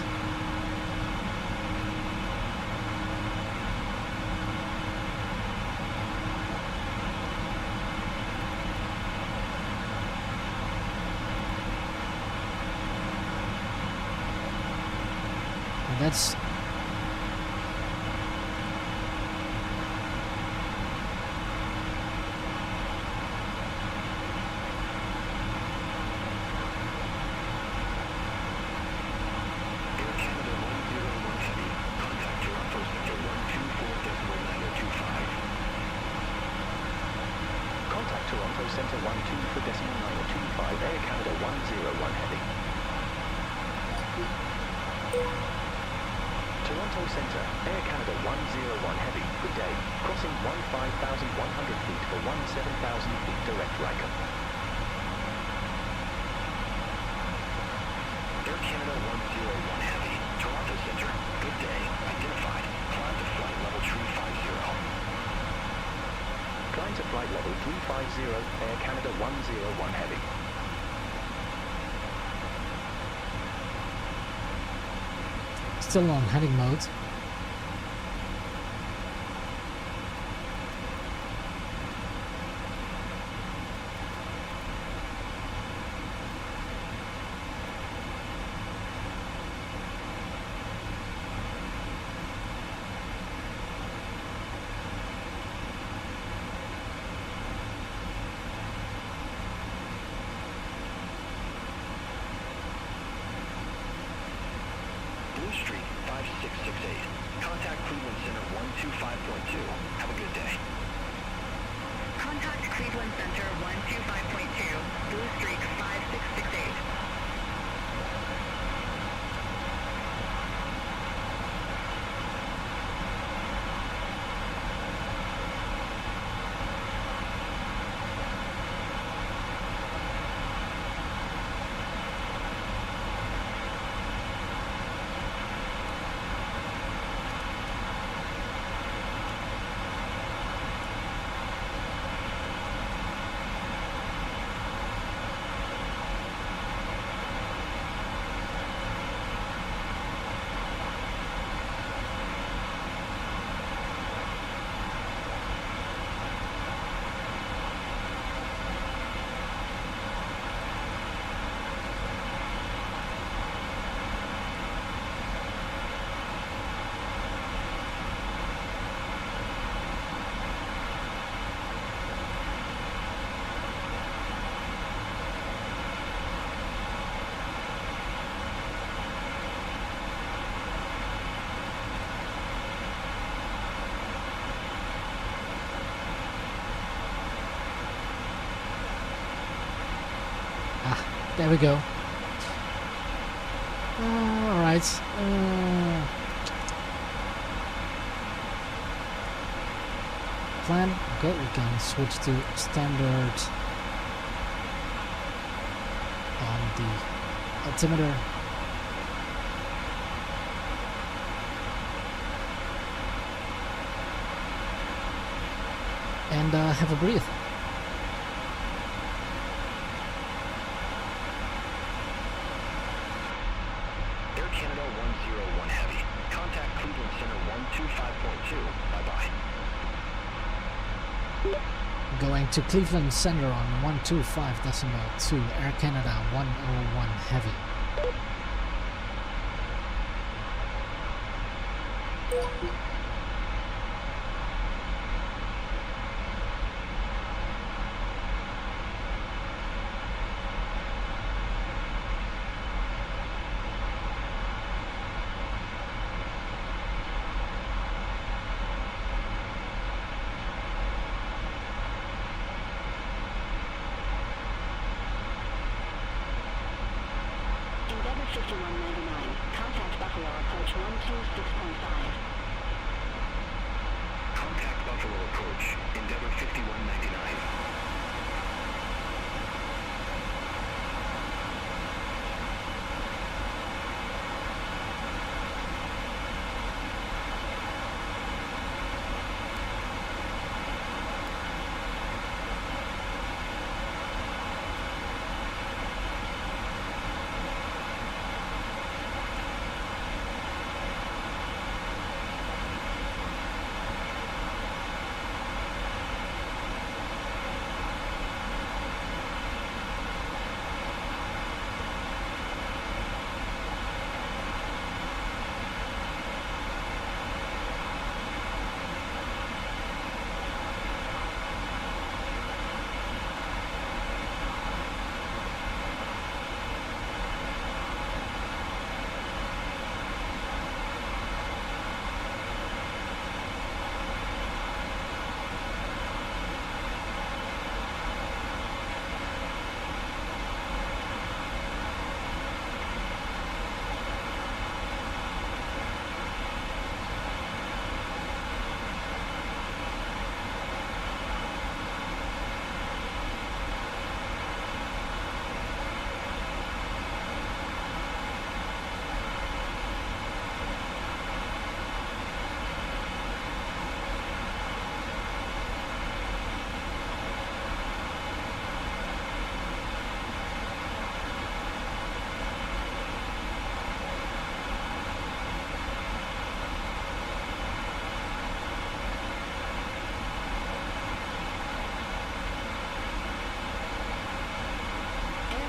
And that's Toronto Center 12 for decimal 925, Air Canada 101 Heavy. Toronto Center, Air Canada 101 Heavy, good day. Crossing 15,100 feet for 17,000 feet direct Rikon. Air Canada 101 Heavy, Toronto Center, good day. Identified, climb to flight level tree 50. Climb to flight level 350, Air Canada 101 Heavy. Still on heading mode. Blue Street 5668. Contact Cleveland Center 125.2. Have a good day. Contact Cleveland Center 125.2, Blue Streak 5668. There we go. Alright. Plan. Okay, we can switch to standard on the altimeter. And have a breathe. Air Canada 101 Heavy. Contact Cleveland Center 125.2. Bye-bye. Going to Cleveland Center on 125.2, Air Canada 101 Heavy. Endeavour 5199. Contact Buffalo approach 126.5. Contact Buffalo approach. Endeavour 5199.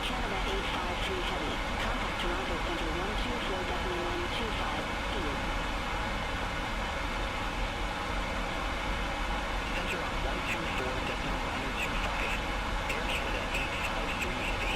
Canada 853 Heavy. Contact Toronto Center 124.925. Speed. Center on 124.925. Air Canada 853 Heavy.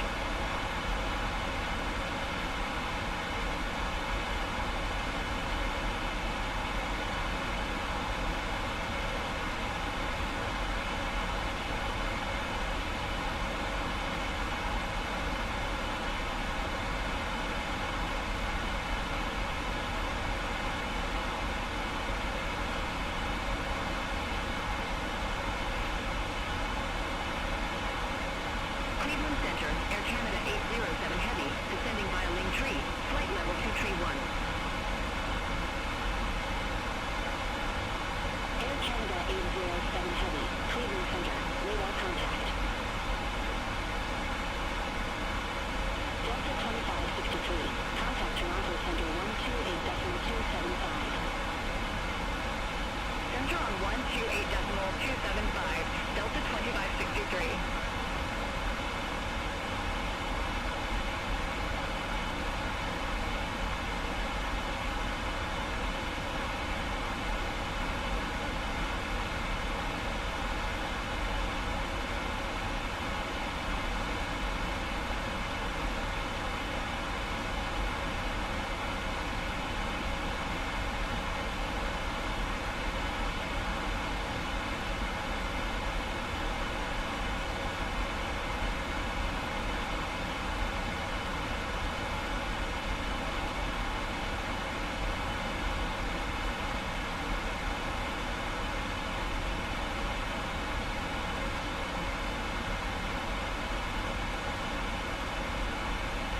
Cleveland Center, Air Canada 807 Heavy, descending via Ling Tree, flight level 231. Air Canada 807 Heavy. Cleveland Center. Radar contact. Delta 2563. Contact Toronto Center 128.275. Center on 128.275, Delta 2563.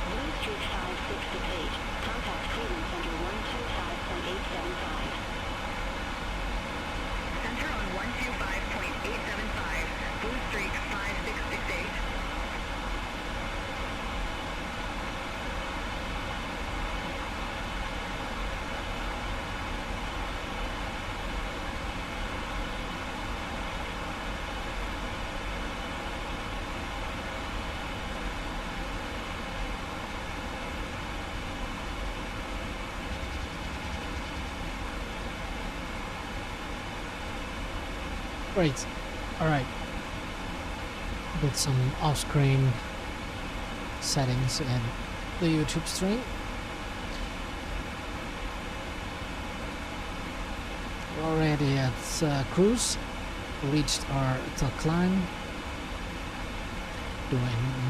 Blue Street 5668. Contact Cleveland Center 125.875. Center on 125.875, Blue Street 5668. Great. All right. With some off-screen settings in the YouTube stream. We're already at cruise. Reached our top climb. Doing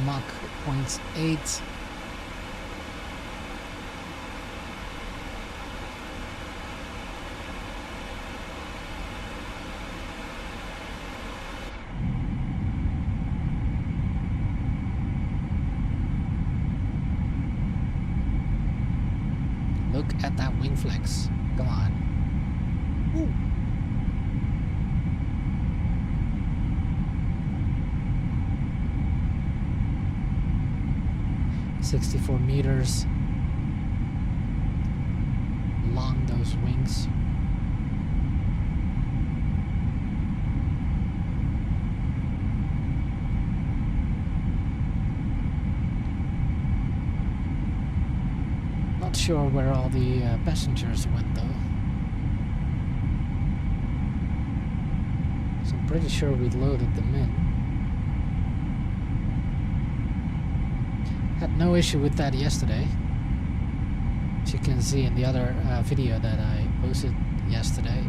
Mach 0.8. Look at that wing flex. Come on. Ooh. $64 meters long, those wings. Not sure where all the passengers went though. So I'm pretty sure we loaded them in. Had no issue with that yesterday. As you can see in the other video that I posted yesterday.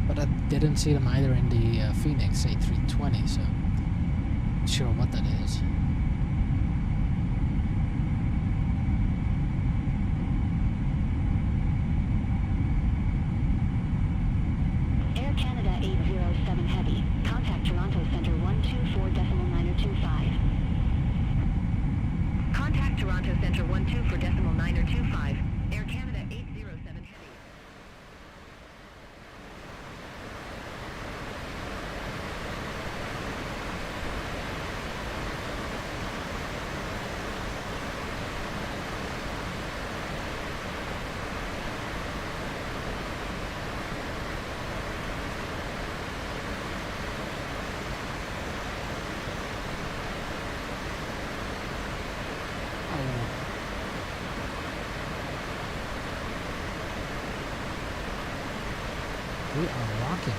But I didn't see them either in the Phoenix A320, so not sure what that is. Air Canada 807 Heavy. Contact Toronto Center 124.925. Contact Toronto Center 124.925, Air Canada 807 Heavy. We are rocking.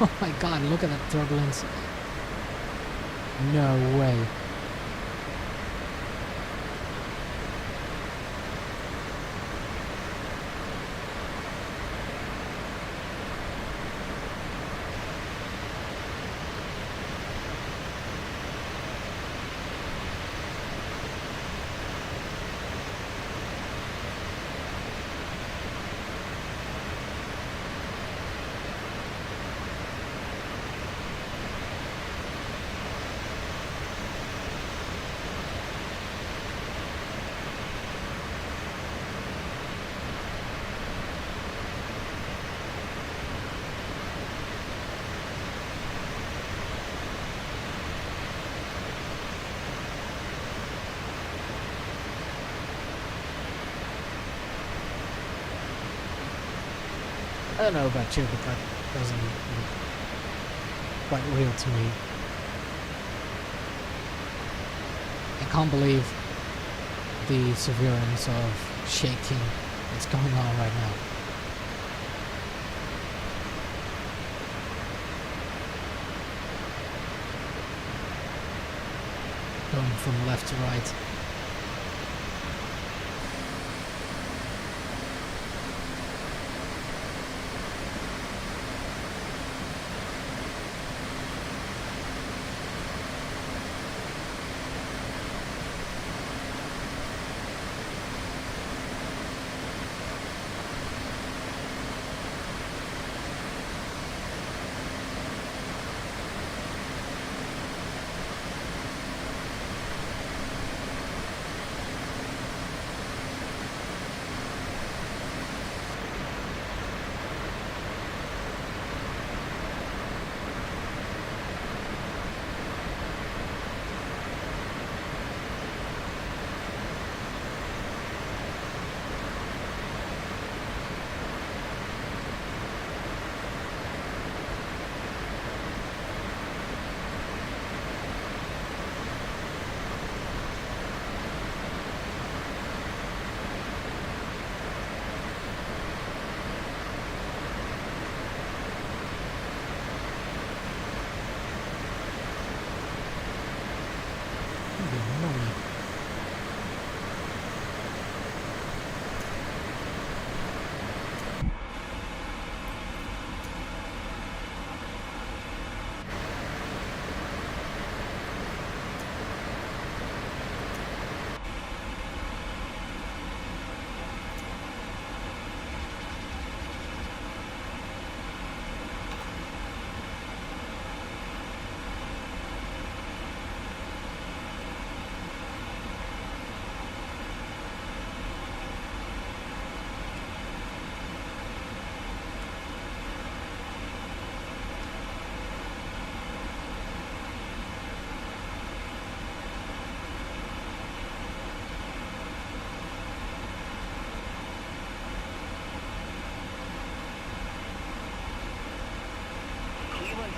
Oh my god, look at that turbulence. No way. I don't know about you, but that doesn't look quite real to me. I can't believe the severance of shaking that's going on right now. Going from left to right.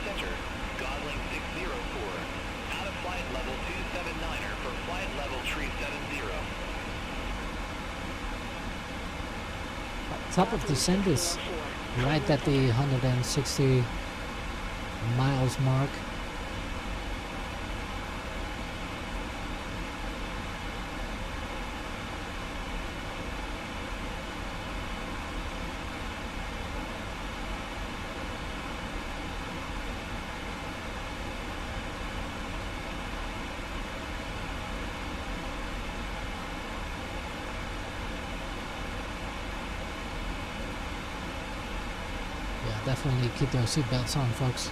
Center, Godling 604. Out of flight level 279er for flight level tree 70. Top of descent is right at the 160 miles mark. Definitely keep those seatbelts on, folks.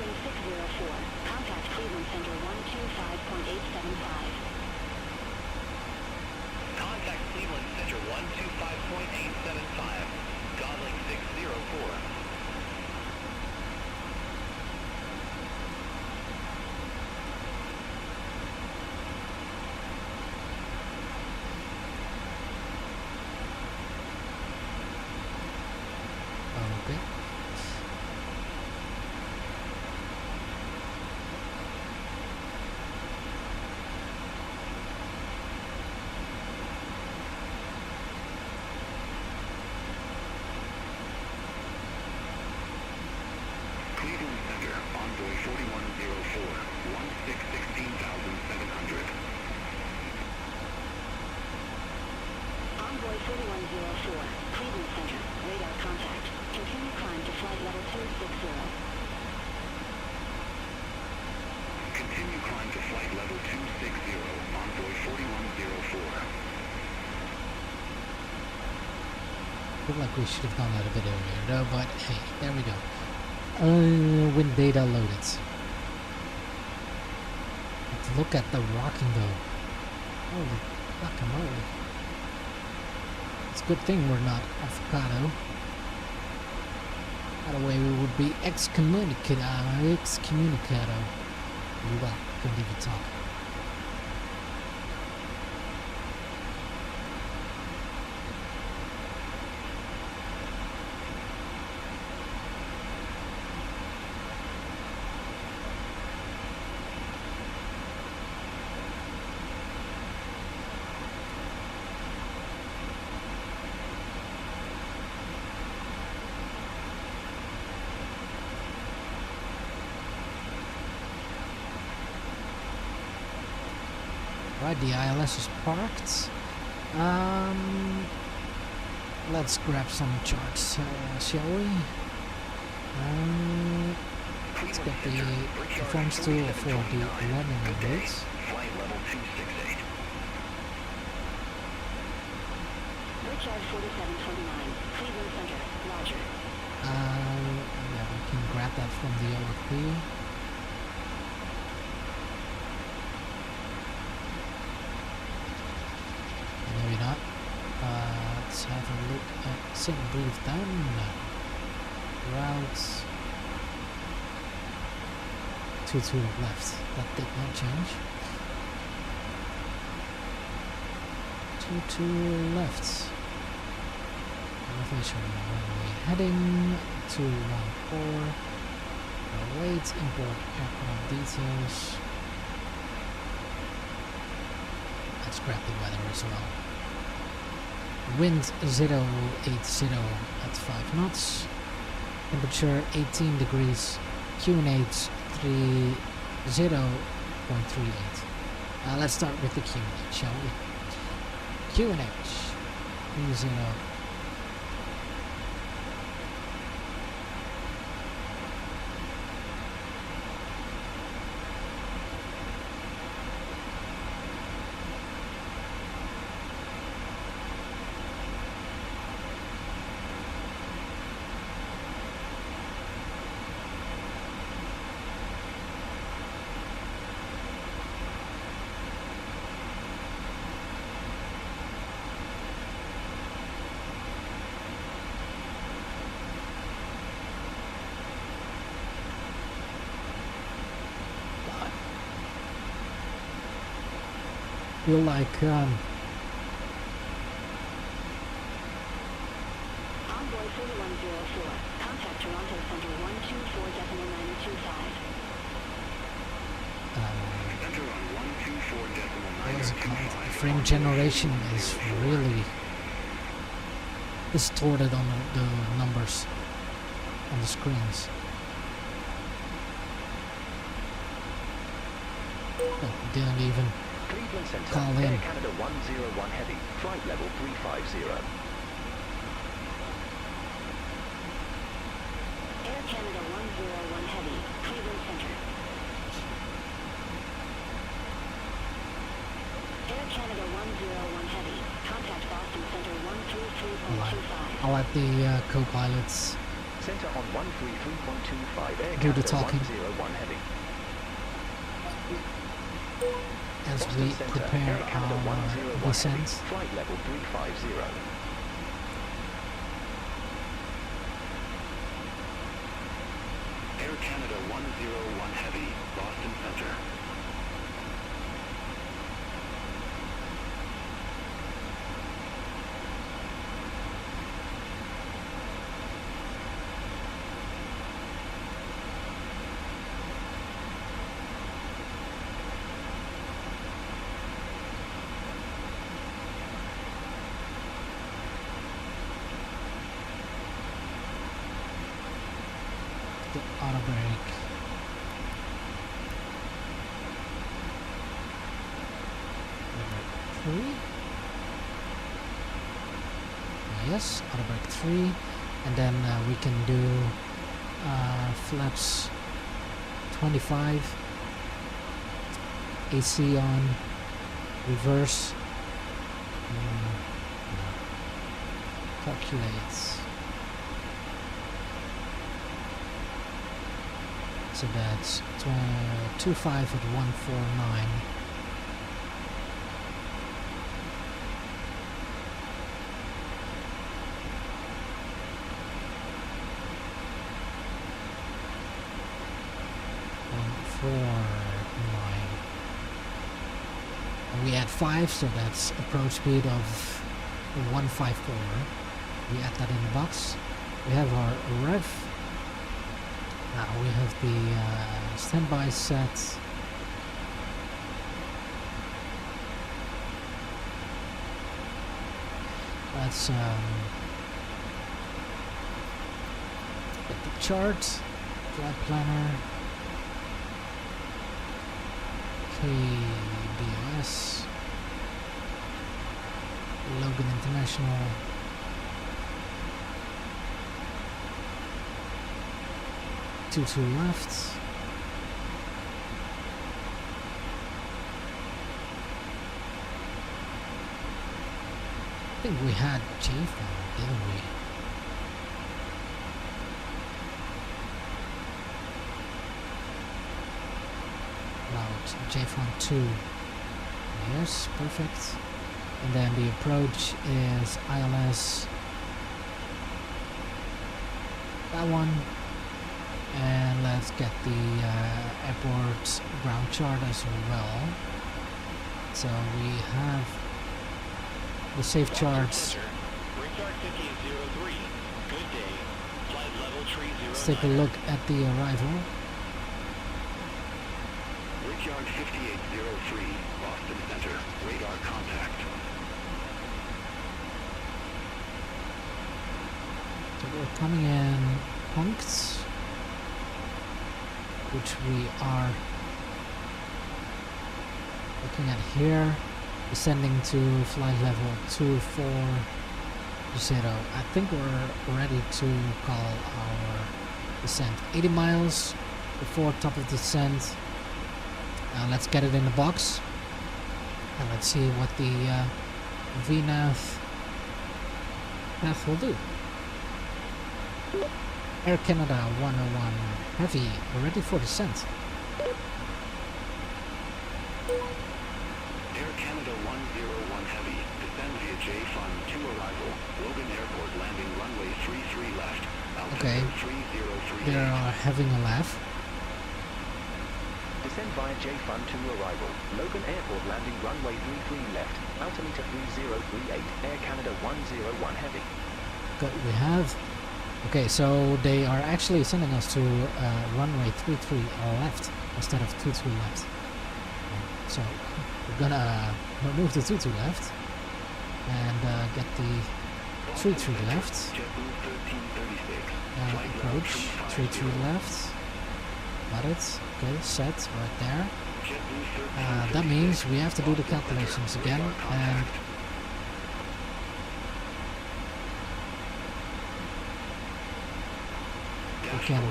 Cleveland 604. Contact Cleveland Center 125.875. Contact Cleveland Center 125.875. Godling 604. Okay. Cleveland Center, Envoy 4104, 16,700. Envoy 4104. Cleveland Center. Radar contact. Continue climb to flight level 260. Continue climb to flight level 260, Envoy 4104. Feel like we should have done that a bit earlier though, but hey, there we go. When data loaded. Let's look at the rocking though. Holy fucking moly. It's a good thing we're not avocado. By the way, we would be excommunicado. Well, couldn't even talk. Right, the ILS is parked. Let's grab some charts, shall we? Let's get the performance tool for the landing rates. Flight level 268. Richard 4729. Cleveland Center. Roger. Yeah, we can grab that from the OFP. Maybe not. Let's have a look at St. Brief down. Routes 22 left. That did not change. 22 left. Elevation runway heading 214. Await import aircraft details. Let's grab the weather as well. Wind 080 at 5 knots. Temperature 18 degrees. QNH 30.38. Let's start with the QNH, shall we? QNH 30. Feel like Envoy 4104. Contact Toronto Center 124.925. Center on 124.925. what is it called? Frame generation is really distorted on the numbers on the screens. Oh, didn't even Cleveland Center, call in. Air Canada 101 Heavy, flight level 350. Air Canada 101 Heavy. Cleveland Center. Air Canada 101 Heavy. Contact Boston Center 133.25. I'll let the co-pilots Center on 133.25 Air Do the Canada talking. 101 Heavy. as Boston we Center, prepare Air Canada 101 our Heavy, descent. flight level 350. Air Canada 101 Heavy, Boston Center. The auto brake. Number 3. Yes, auto brake 3, and then we can do flaps 25, AC on, reverse, calculates. So that's 25 at 149. And we add 5, so that's approach speed of 154. We add that in the box. We have our rev. Now we have the standby set. Let's get the chart, flight planner, KBOS, Logan International. To left. I think we had JFON, didn't we? Route JFON 2. Yes, perfect. And then the approach is ILS. That one. And let's get the airport ground chart as well. So we have the safe charts. Let's take a look at the arrival. Brickyard 5803, Boston Center, radar contact. So we're coming in punked, which we are looking at here, descending to flight level 2420. I think we're ready to call our descent. 80 miles before top of descent. Let's get it in the box and let's see what the VNAV path will do. Air Canada 101 Heavy, we're ready for descent. Air Canada 101 Heavy, descend via JFON 2 arrival, Logan Airport landing runway 33 left, Okay, altitude 3038. they are having a laugh. Descend via JFON 2 arrival, Logan Airport landing runway 33 left, altimeter 3038, Air Canada 101 Heavy. Good, we have. Okay, so they are actually sending us to runway 33 left instead of 22 left. So we're gonna remove the 22 left and get the 33 left. Approach 33 left. Got it. Okay, set right there. That means we have to do the calculations again, and we can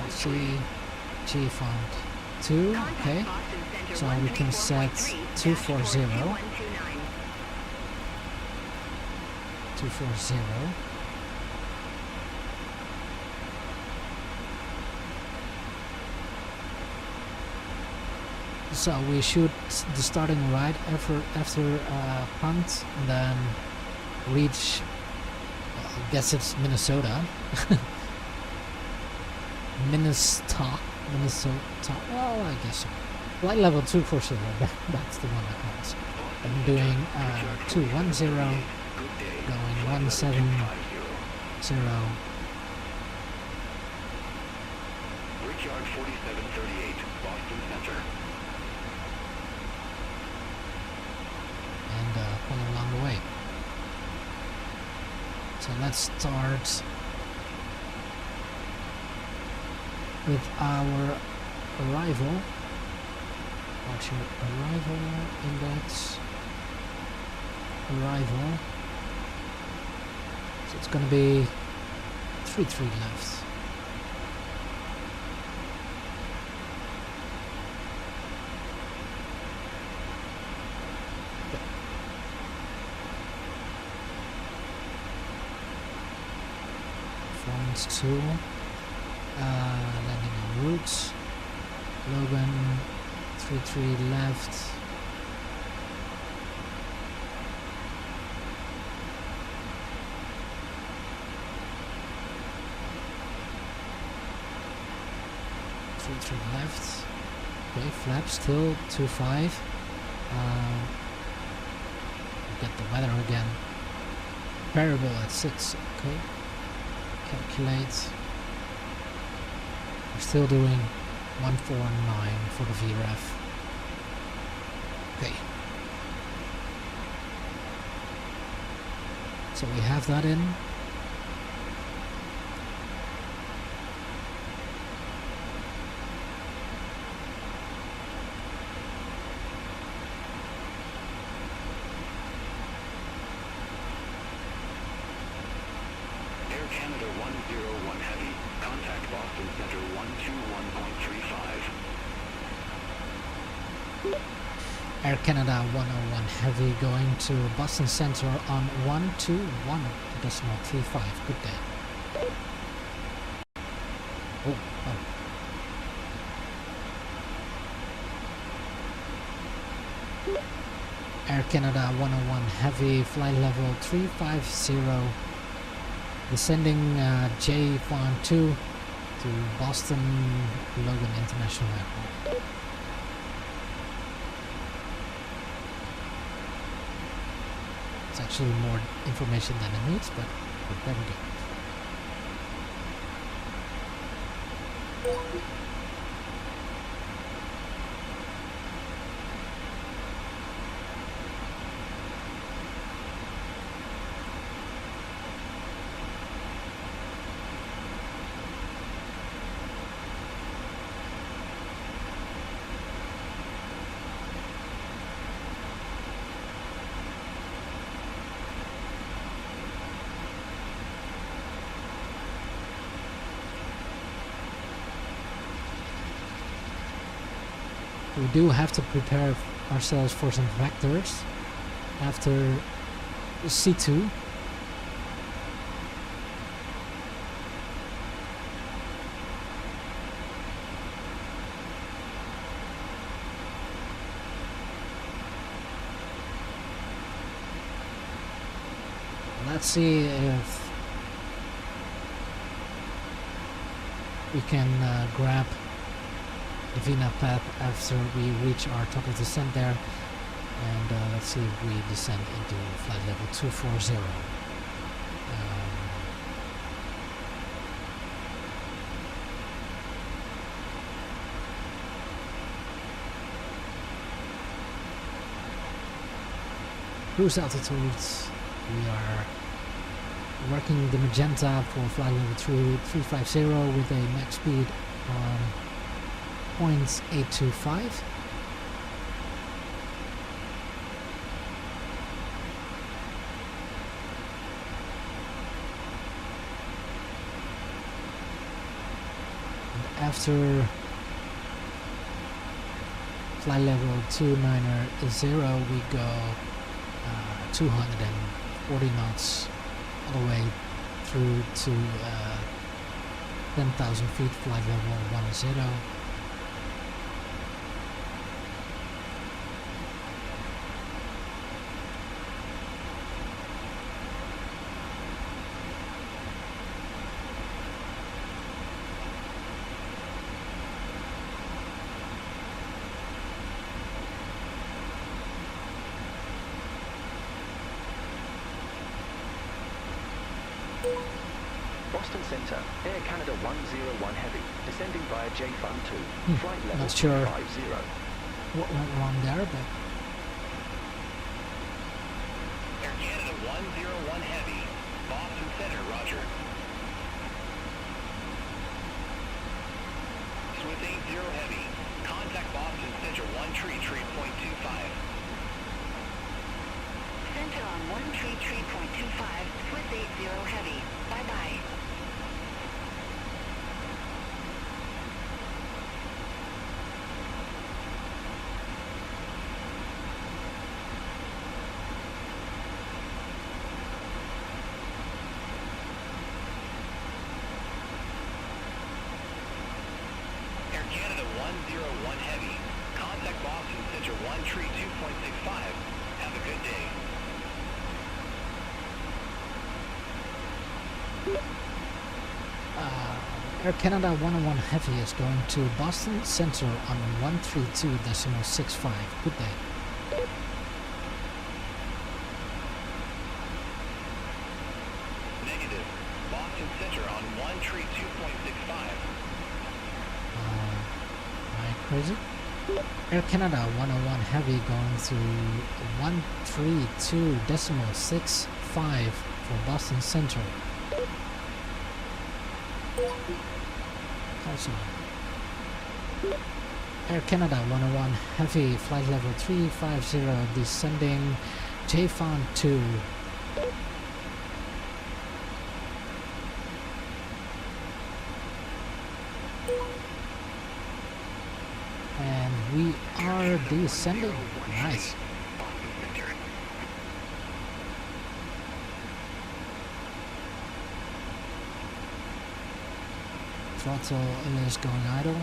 see JFont 2. Okay, so we can set 240 to 240. So we shoot the starting right after punt, and then reach, I guess it's Minnesota. Minnesota. Well, I guess so. Flight level 240. That's the one that counts. I'm doing 210, going 170. Brickyard 4738, Boston Center. And follow along the way. So let's start with our arrival. Watch your arrival index. Arrival. So it's gonna be 33 left. Performance 2. Landing en route. Logan 33 left. Three left. Okay, flap still 2-5. Get the weather again. Variable at 6. Okay. Calculate. We're still doing 149 for the VREF. Okay. So we have that in. Air Canada 101 Heavy. Contact Boston Center 121.35. Air Canada 101 Heavy going to Boston Center on 121.35. Good day. Oh. Air Canada 101 Heavy, flight level 350, descending J-Farm 2 to Boston Logan International Airport. It's actually more information than it needs, but there we go. We do have to prepare ourselves for some vectors after C2. Let's see if we can grab the VNAV path after we reach our top of descent there, and let's see if we descend into flight level 240. Cruise altitudes, we are working the magenta for flight level 350 with a max speed on 0.825. And after flight level 290, we go 240 knots all the way through to 10,000 feet, flight level 10. Boston Center, Air Canada 101 Heavy, descending via JFun 2, flight level Not sure 50. what went wrong there, but Air Canada 101 Heavy, Boston Center, roger. Swiss 80 Heavy, contact Boston Center 133.25. Center on 133.25, Swiss 80 Heavy. Bye-bye. Air Canada 101 Heavy, contact Boston Center 132.65. Have a good day. Air Canada 101 Heavy is going to Boston Center on 132.65. Good day. Negative. Boston Center on 132.65. Am I crazy? Air Canada 101 Heavy going to 132.65 for Boston Center. Also, Air Canada 101 Heavy, flight level 350, descending JFun 2. And we are descending. Nice. Throttle is going idle.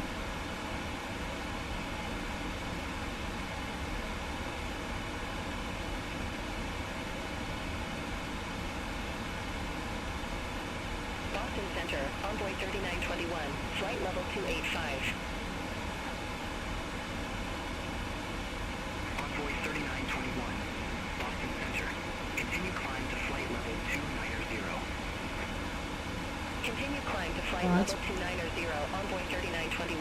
Boston Center, Envoy 3921, flight level 285. Envoy 3921, Boston Center. Continue climb to flight level 290. Continue climb to flight Alright. level 290, Envoy 3921.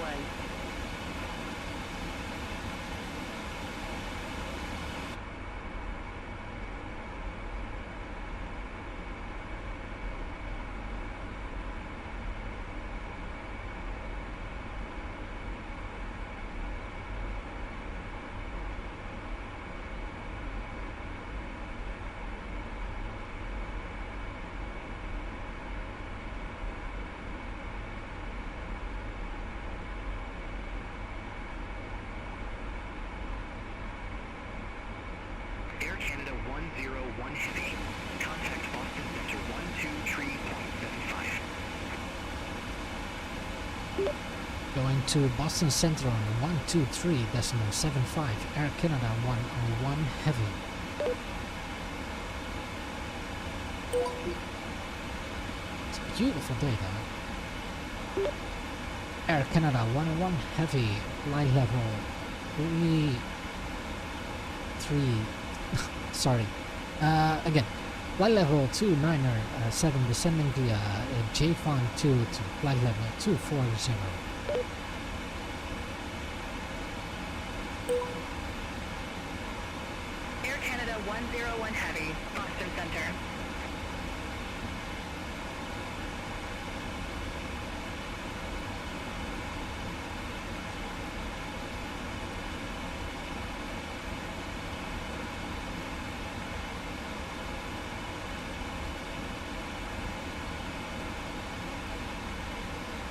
Air Canada 101 Heavy, contact Boston Center 123.75. Going to Boston Center on 123.75. Air Canada 101 Heavy. It's a beautiful day though. Air Canada 101 Heavy, flight level 3 sorry. Again, flight level 297 descending via JFun 2 to flight level 240. Air Canada 101 Heavy, Boston Center.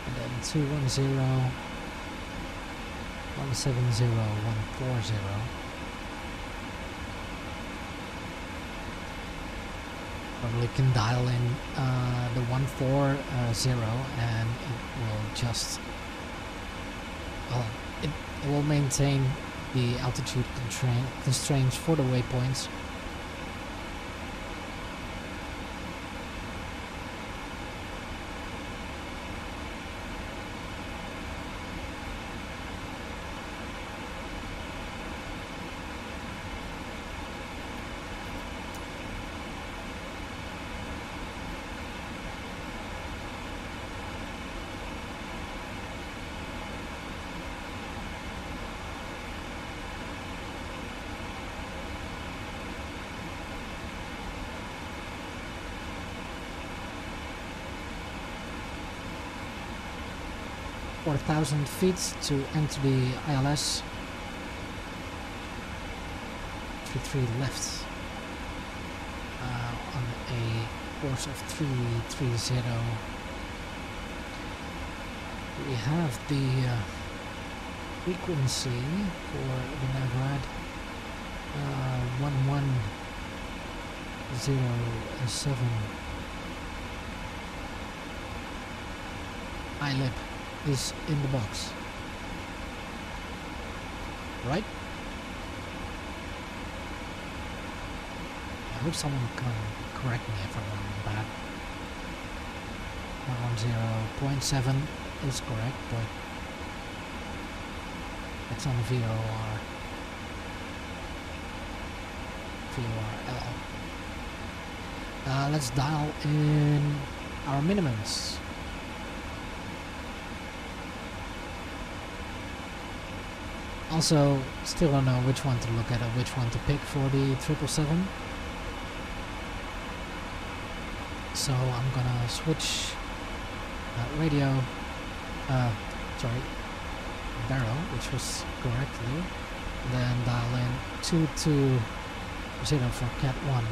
And then 210, 170, 140. Probably can dial in the 140 and it will just, well, it will maintain the altitude constraints for the waypoints. For 1,000 feet to enter the ILS. 33 left on a course of 330. We have the frequency for the NAVRAD 1107. ILIP is in the box, right? I hope someone can correct me if I'm wrong on that. 110.7 is correct, but it's on the VOR. Let's dial in our minimums. Also, still don't know which one to look at or which one to pick for the 777. So I'm gonna switch radio, barrel, which was correctly, then dial in 220 for Cat 1.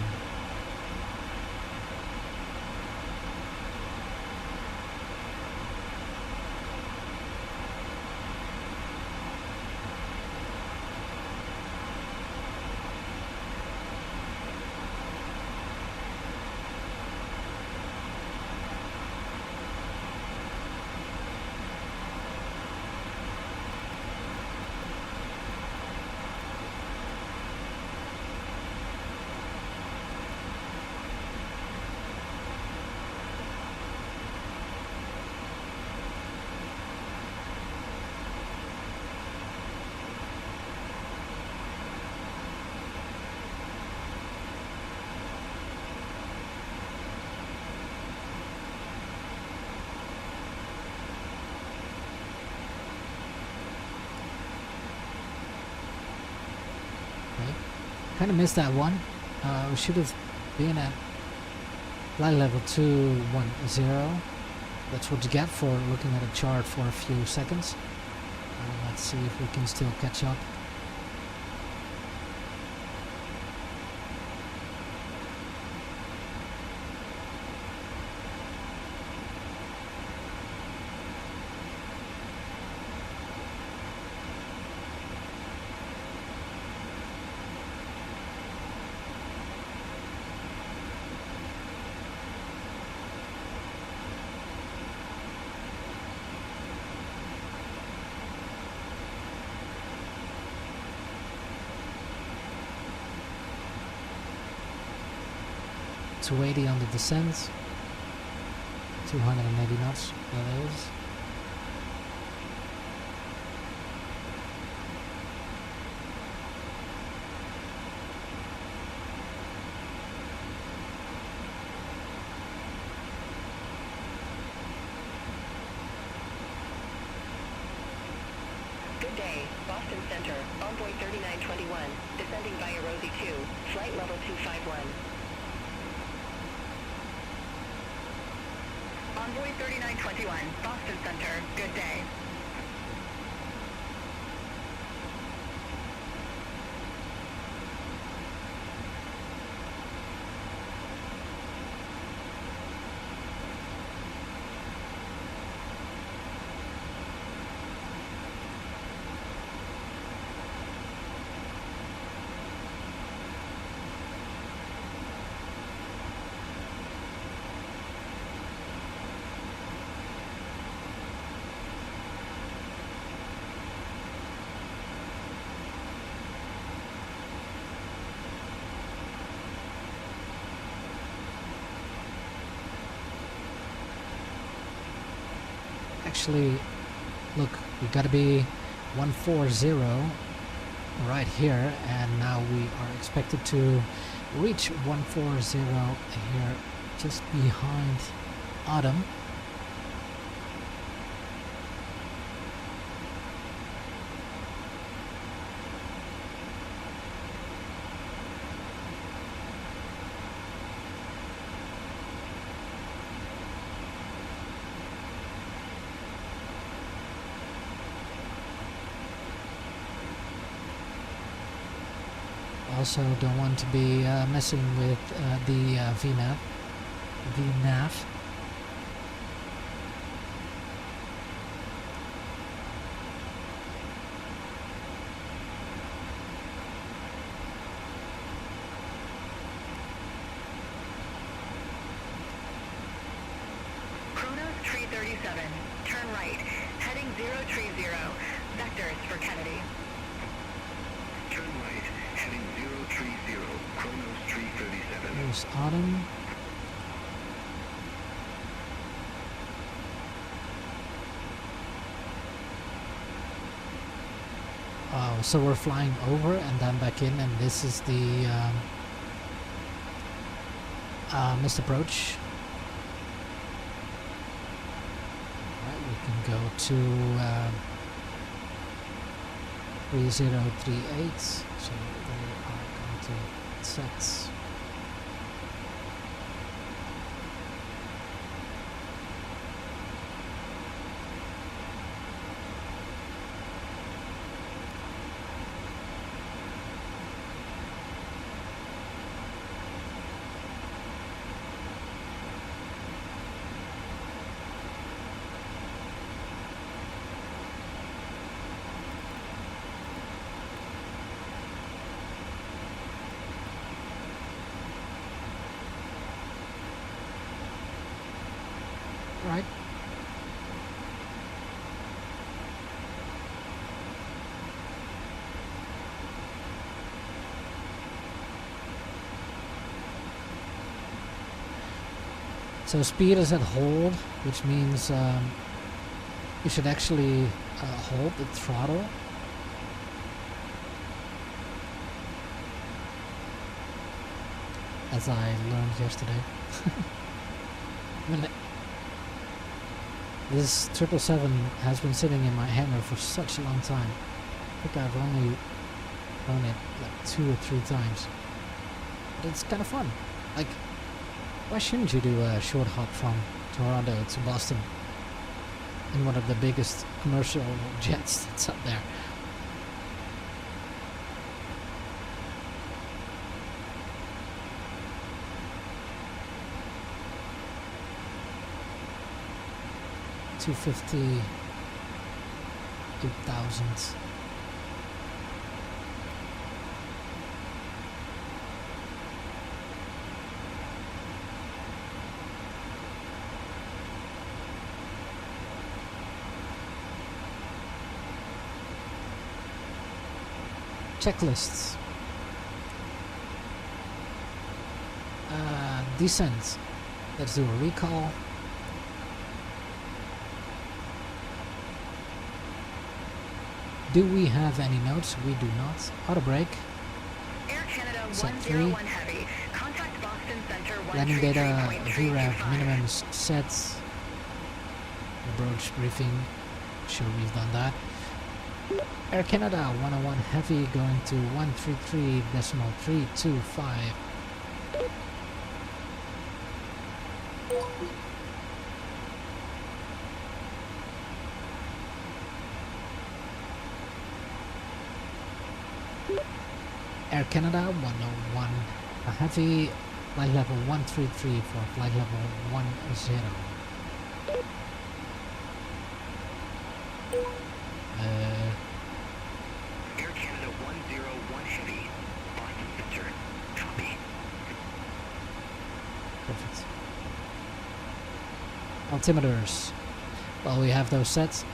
Kind of missed that one. We should have been at flight level 210. That's what you get for looking at a chart for a few seconds. Let's see if we can still catch up. .280 on the descent, 280 knots, that is. Good day, Boston Center, Envoy 3921, descending via Rosie 2, flight level 251. Envoy 3921, Boston Center, good day. actually, look, we gotta be 140 right here, and now we are expected to reach 140 here just behind Autumn. Also don't want to be messing with the VNAV. Chronos tree 37. Turn right. Heading 030. Vectors for Kennedy. Turn right, heading 030, Chronos tree 37. There's Autumn. Oh, so we're flying over and then back in, and this is the missed approach. Alright, we can go to 3038, so we are going to set. Right. So speed is at hold, which means you should actually hold the throttle. As I learned yesterday. This 777 has been sitting in my hangar for such a long time. I think I've only flown it like 2 or 3 times. But it's kind of fun. Like, why shouldn't you do a short hop from Toronto to Boston in one of the biggest commercial jets that's up there? $250, 8,000. Checklists. Descent. Let's do a recall. Do we have any notes? We do not. Auto brake. Air Canada Set 101 Heavy. Contact Boston Center Landing data, 133.325. VRAV minimums set. Approach briefing. Sure, we've done that. Air Canada 101 Heavy going to 133.325. Air Canada 101 Heavy, flight level 133 for flight level 10. Air Canada 101 Heavy, Boston Center. Copy. Perfect. Altimeters. Well, we have those set.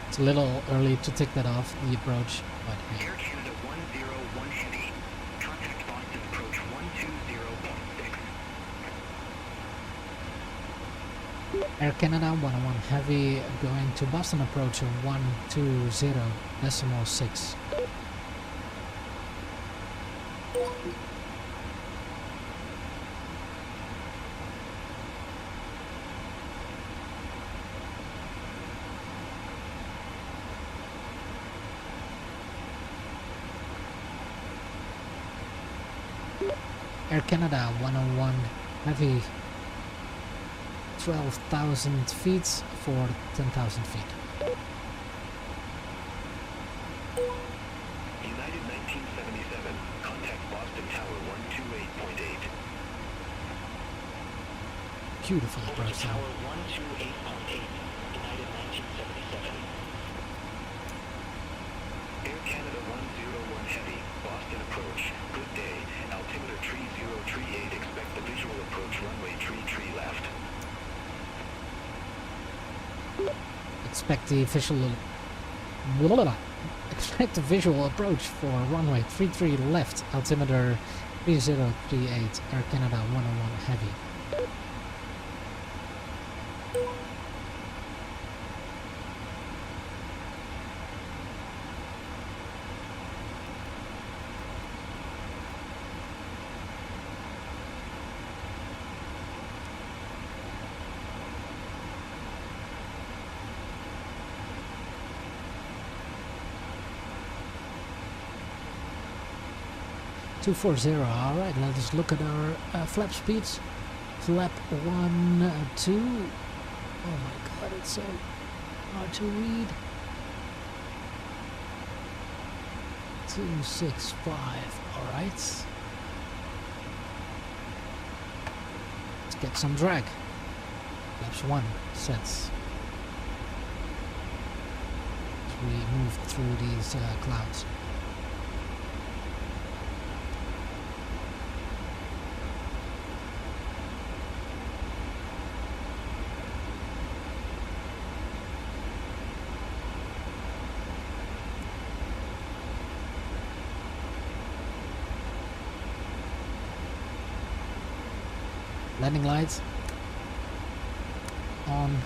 It's a little early to take that off the approach, but hey. Air Canada 101 Heavy. Contact Boston approach 120.6. Air Canada 101 Heavy going to Boston approach of 120.6. Air Canada 101 Heavy 12,000 feet for 10,000 feet. United 1977, contact Boston Tower 128.8. Beautiful approach now. Tower 128.8, United 1977. Air Canada 101 Heavy, Boston approach. Good day. Altimeter tree 038. Expect the visual approach runway tree left. Expect the visual approach for runway 33 left, altimeter 3038, Air Canada 101 Heavy. All right, let us look at our flap speeds. Flap 1, 2. Oh my god, it's so hard to read. 2, 6, 5. All right. Let's get some drag. Flaps 1 sets. As we move through these clouds. Landing lights on.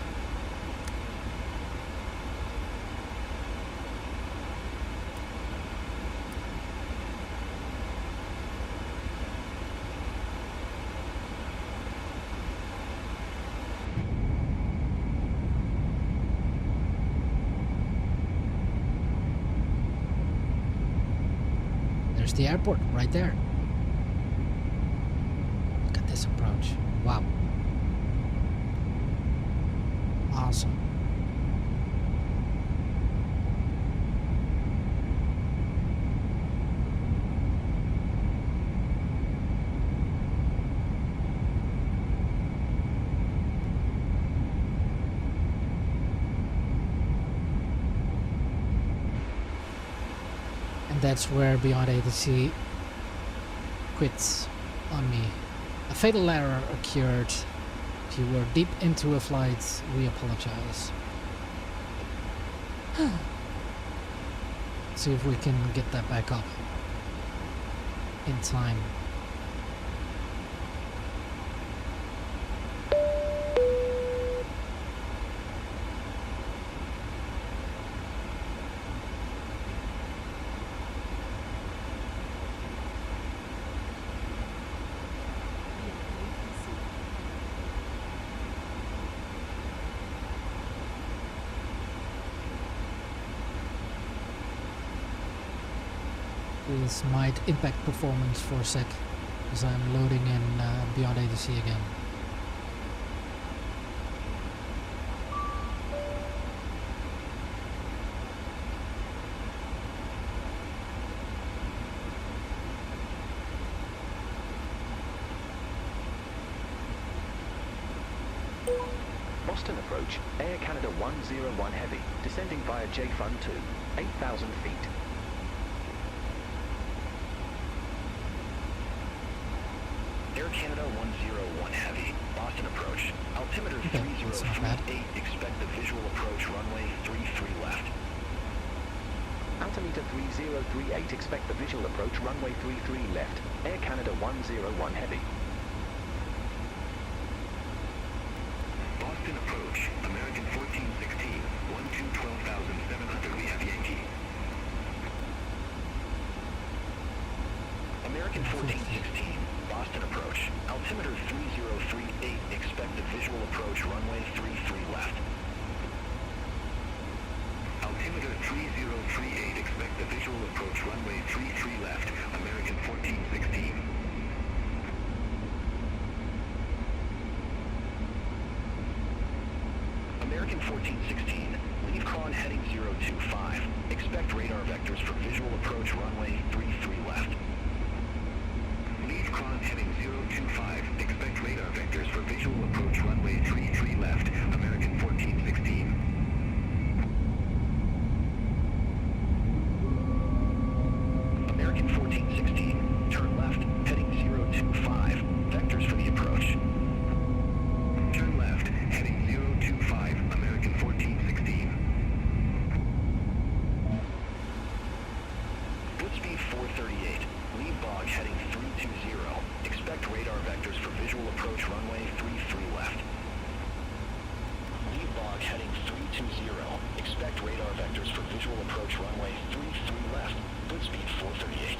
There's the airport right there. Look at this approach. Wow. Awesome. And that's where Beyond ATC quits on me. A fatal error occurred. If you were deep into a flight, we apologize. See if we can get that back up in time. This might impact performance for a sec, because I'm loading in Beyond ATC again. Boston approach, Air Canada 101 Heavy, descending via J-Fun 2, 8,000 feet. Air Canada 101 Heavy, Boston approach. Altimeter 3038, expect the visual approach runway 33 left. Altimeter 3038, expect the visual approach runway 33 left. Air Canada 101 Heavy. Boston approach. approach. American 1416, 12,700 we have Yankee. American 1416, Boston approach. Altimeter 3038, expect a visual approach runway 33 left. Altimeter 3038, expect a visual approach runway 33 left. American 1416. American 1416, leave Cron heading 025. Expect radar vectors for visual approach runway 33 left. Leave Cron heading 025. Expect radar vectors for visual approach runway 33 left. American 1416. American 1416, turn left, heading 025. Vectors for the approach. Turn left, heading 025, American 1416. Good speed 438, leave Bog heading 320. Expect radar vectors for visual approach runway 33 left. Leave Bog heading 320. Expect radar vectors for visual approach runway 33 left. Good speed 438.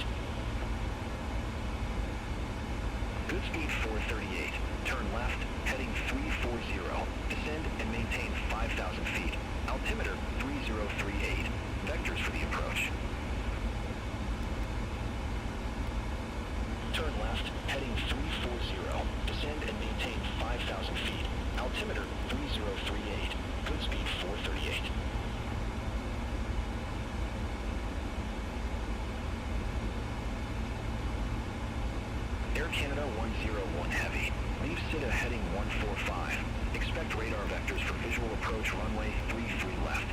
Good speed 438. Turn left, heading 340. Descend and maintain 5,000 feet. Altimeter 3038. Vectors for the approach. Turn left, heading 340. Descend and maintain 5,000 feet. Altimeter 3038. Good speed 438. Air Canada 101 Heavy. Leave SITA heading 145. Expect radar vectors for visual approach runway 33 left.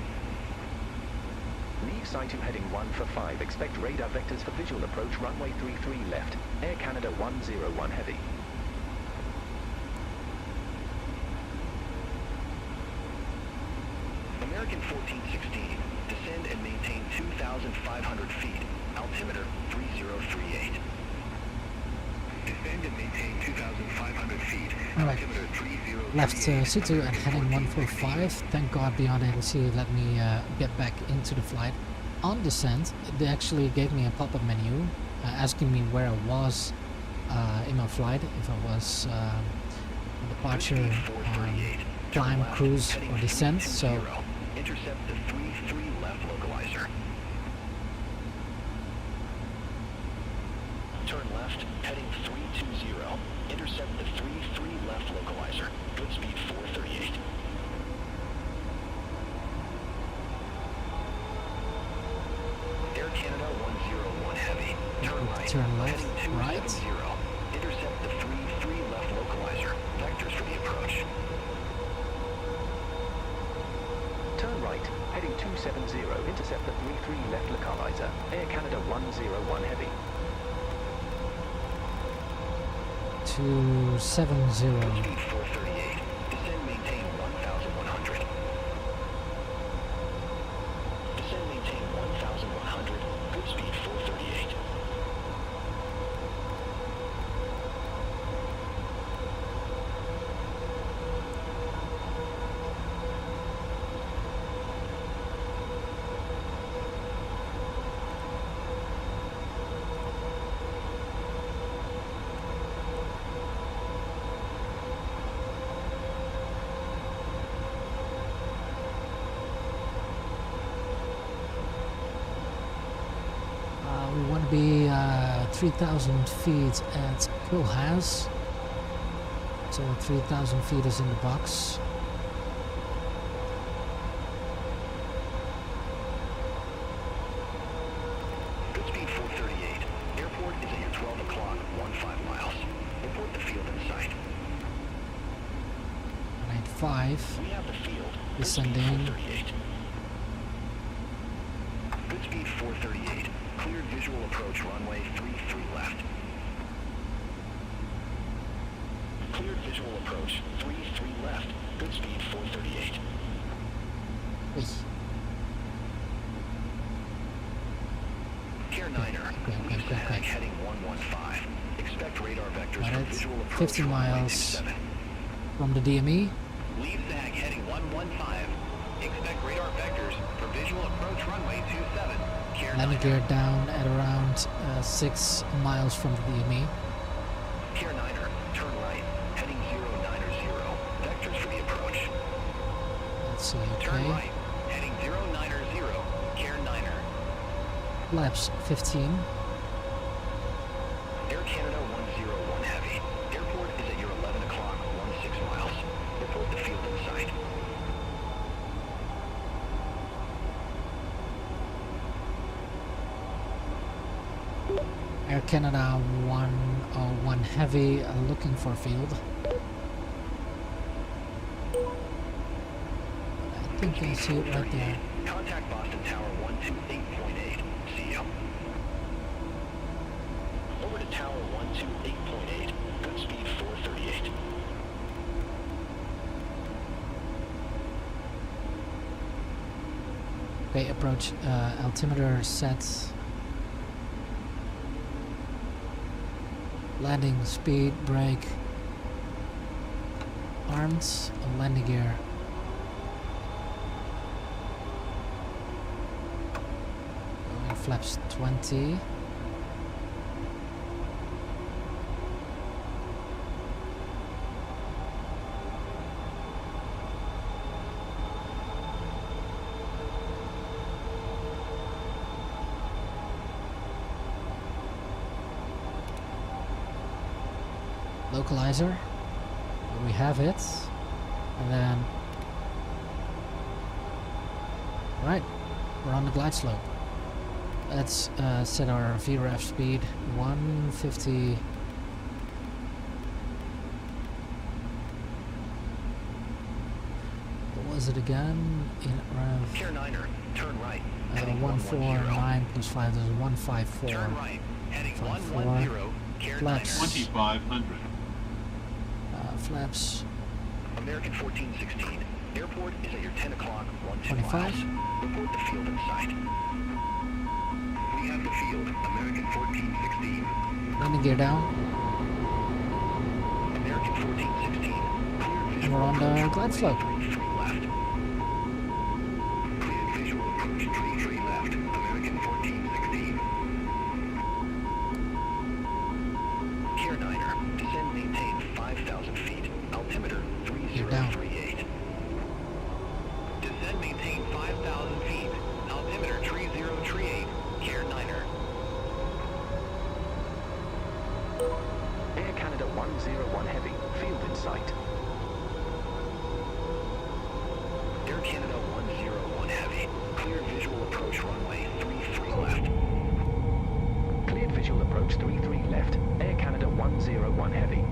Leave Site 2 heading 145. Expect radar vectors for visual approach runway 33 left. Air Canada 101 Heavy. American 1416. Descend and maintain 2,500 feet. Altimeter 3038. Descend and maintain 2,500 feet. Alright, Altimeter 3038. left C2 and heading 145. Thank God Beyond ATC let me get back into the flight. On descent, they actually gave me a pop-up menu asking me where I was in my flight, if I was departure, climb, cruise, or descent. So intercept the 33 left localizer. Turn left, heading 320. Intercept the 33 left localizer. Good speed 438. Air Canada 101 Heavy. Turn left, turn left, heading 270. right. Intercept the 33 left localizer. Vectors for the approach. Turn right, heading 270. Intercept the 33 left localizer. Air Canada 101 Heavy. 270. Good speed 438. Descend maintain 1,100. Descend maintain 1,100. Good speed 438. We want to be 3,000 feet at KBOS. So 3,000 feet is in the box. Good speed 438. Airport is at your 12 o'clock, 15 miles. Report the field in sight. 95. We have the field. Good Descending. speed 438. Good speed 438. Cleared visual approach runway 33 left. Cleared visual approach 33 left. Good speed 438. Wait. Care 9er. Leave Sahag heading 115. Expect radar vectors for Alright, visual approach 50 runway miles 27. from the DME. Leave SAG heading 115. Expect radar vectors for visual approach runway 27. Landing gear down at around 6 miles from the DME. Care 9er, turn right, heading 090. Vectors for the approach. Let's see, Turn okay. right, heading 090. Care 9er. Flaps 15. Air Canada 101 Heavy. Airport is at your 11 o'clock, 16 miles. Report the field in sight. Air Canada 101 Heavy, looking for field. I think I see it right there. Contact Boston Tower 128.8. See you. Over to Tower 128.8. Good speed 438. Okay, approach altimeter set. Landing speed, brake, arms, landing gear. Going flaps 20. Localizer, we have it, and then right, we're on the glide slope. Let's set our VREF speed 150. What was it again? In around Care 9er, turn right, heading 149 plus 5 is 154. Turn right, heading 54. 110. Care Flaps. 9er. 2500. Flaps American 1416. Airport is at your 10 o'clock, 12 25. miles. Report the field in sight. We have the field, American 1416. landing gear down, American 1416. Cleared and we're on the glide slope. tree left. Cleared visual approach, tree left. American 1416. Care 9er, descend maintain 5,000 feet. Altimeter You're down. 3038. Descend maintain 5,000 feet. Altimeter 3038. Care 9er. Air Canada 101 Heavy, field in sight. Air Canada 101 Heavy. Cleared visual approach runway 33 left. Cleared visual approach 33 left. Air Canada 101 Heavy.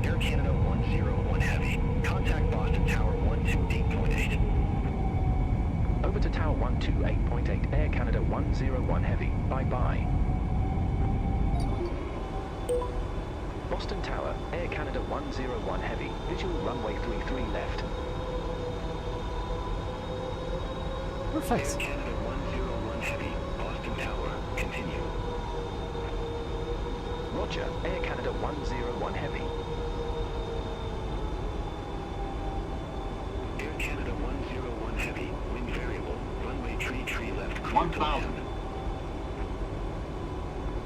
Air Canada 101 Heavy. Contact Boston Tower 128.8. Over to Tower 128.8, Air Canada 101 Heavy. Bye-bye. Boston Tower, Air Canada 101 Heavy. Visual runway 33 left. Perfect. Air Canada 101 Heavy. Boston Tower. Continue. Roger, Air Canada 101 Heavy. Air Canada 101 Heavy. Wind variable. Runway tree left. Clear to 1000. land.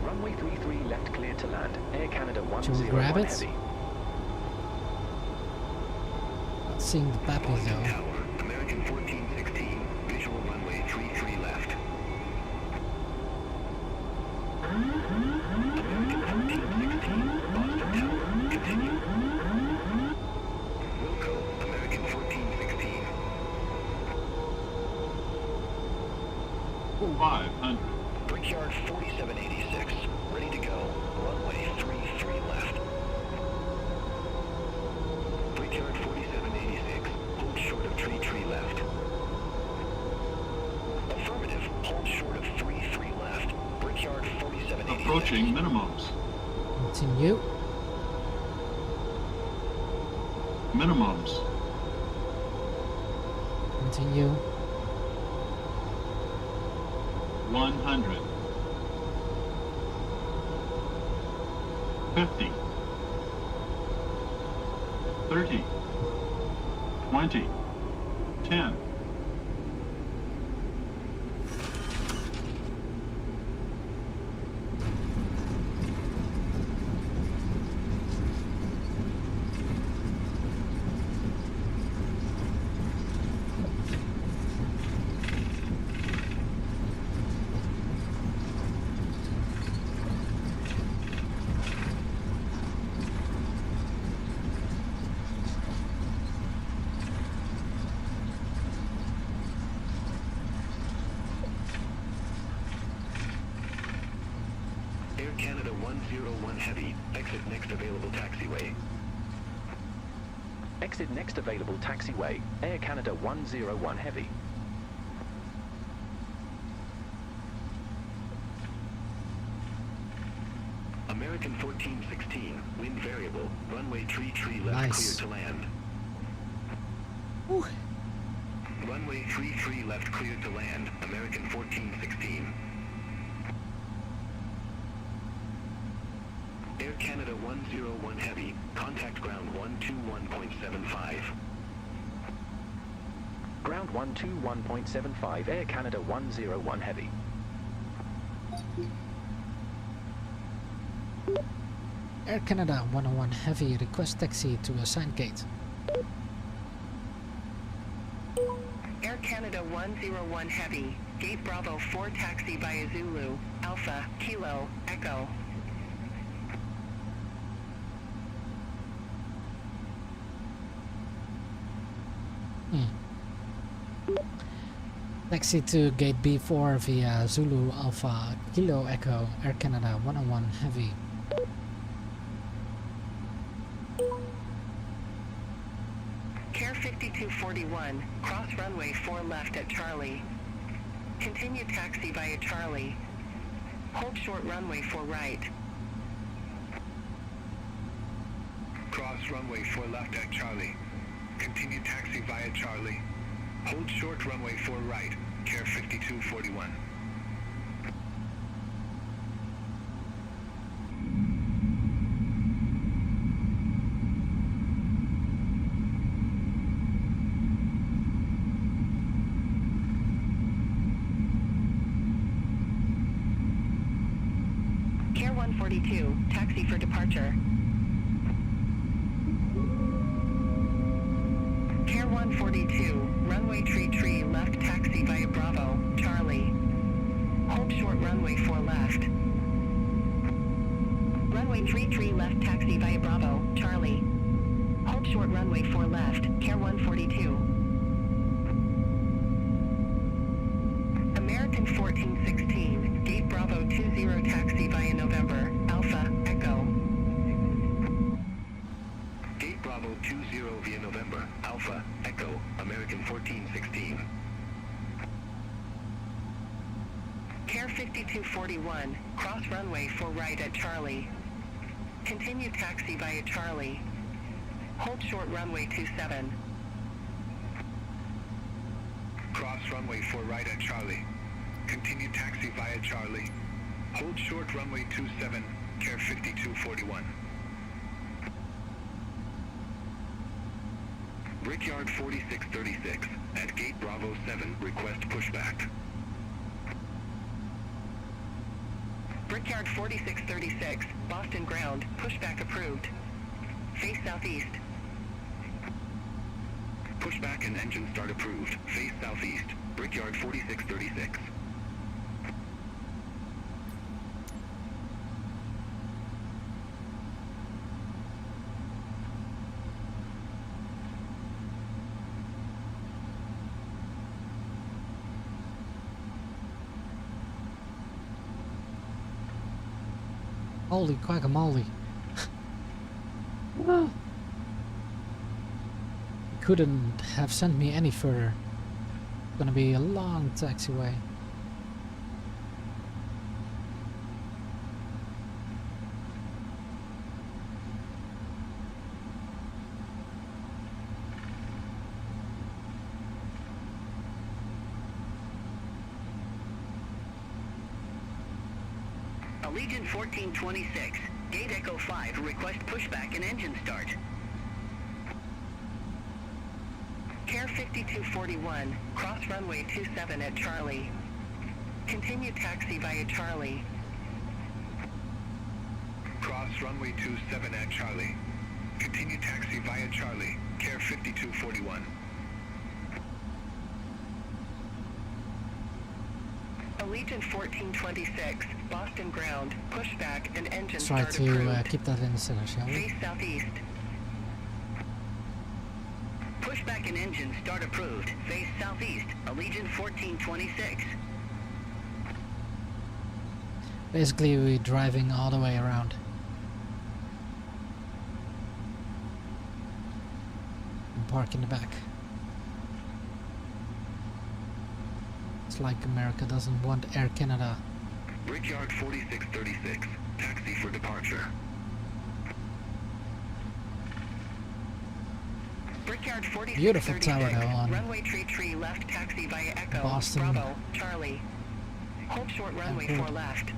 Runway 33 left clear to land. Air Canada Should we grab 101 it? Heavy. Not seeing the Pappy Boston though. Tower. American 1416. Visual runway 33 left. American 1416. Boston Tower. Continue. Wilco. American 1416. 500. Brickyard 4786. Ready to go. Runway 33 left. Brickyard 4786. Hold short of tree left. Affirmative. Hold short of 33 left. Brickyard 4786. Approaching minimums. Continue. Minimums. Continue. 100. 50. 30, 20, 10. Air Canada 101 Heavy, exit next available taxiway. Exit next available taxiway, Air Canada 101 Heavy. American 1416, wind variable, runway tree left Nice. clear to land. Whew. Runway tree left clear to land, American 1416. Air Canada 101 Heavy, contact ground 121.75. Ground 121.75, Air Canada 101 Heavy. Air Canada 101 Heavy, request taxi to assigned gate. Air Canada 101 Heavy, Gate Bravo 4 taxi via Zulu, Alpha, Kilo, Echo. Taxi to gate B4 via Zulu Alpha Kilo Echo, Air Canada 101 Heavy. Care 5241, cross runway 4 left at Charlie. Continue taxi via Charlie. Hold short runway 4 right. Cross runway 4 left at Charlie. Continue taxi via Charlie. Hold short runway 4 right, Care 5241. Care 142, taxi for departure. Care 142, runway tree left taxi via Bravo, Charlie. Hold short runway 4 left. Runway tree left taxi via Bravo, Charlie. Hold short runway 4 left, Care 142. American 1416, Gate Bravo 20 taxi via November, Alpha, Echo. Gate Bravo 20 via November, Alpha, Echo, American 1416. Care 5241, cross runway 4 right at Charlie. Continue taxi via Charlie. Hold short runway 27. Cross runway 4 right at Charlie. Continue taxi via Charlie. Hold short runway 27, Care 5241. Brickyard 4636, at Gate Bravo 7, request pushback. Brickyard 4636, Boston ground, pushback approved. Face southeast. Pushback and engine start approved, face southeast, Brickyard 4636. Holy guacamole. Well, couldn't have sent me any further. It's gonna be a long taxiway. Allegiant 1426, Gate Echo 5, request pushback and engine start. Air 5241, cross runway 27 at Charlie. Continue taxi via Charlie. Cross runway 27 at Charlie. Continue taxi via Charlie. Care 5241. Allegiant 1426, Boston ground, pushback and engine Let's try start to approved. keep that in the center, shall we? Face southeast. Pushback and engine start approved. Face southeast. Allegiant 1426. Basically, we're driving all the way around. And park in the back. It's like America doesn't want Air Canada. Brickyard 4636. Taxi for departure. Brickyard 4636. Beautiful tower though on Runway tree left taxi via Echo. Boston. Bravo, Charlie. Hold short runway 4 left.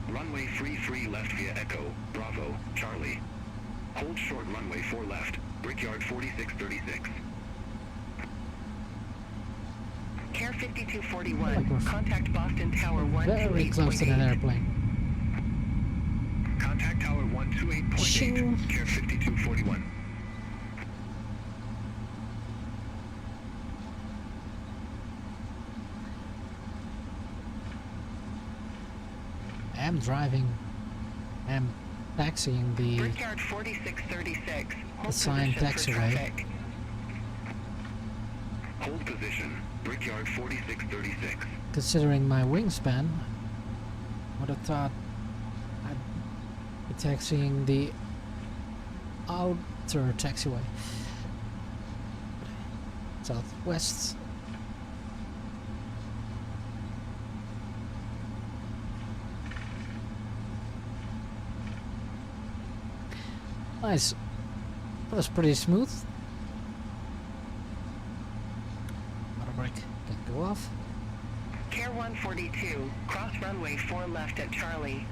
Runway 33 left via Echo. Bravo, Charlie. Hold short runway 4 left. Brickyard 4636. Care Like 5241. we're Contact Boston Tower very close to that 128.8. airplane. Contact Tower 128.8. Shing. Care 5241. I'm driving. I'm taxiing the Brickyard 4636. Hold assigned position for taxiway. traffic. Hold position. Brickyard 4636. Considering my wingspan, would have thought I'd be taxiing the outer taxiway. Southwest. Nice. That was pretty smooth. Auto brake can go off. Care 142. Cross runway 4 left at Charlie.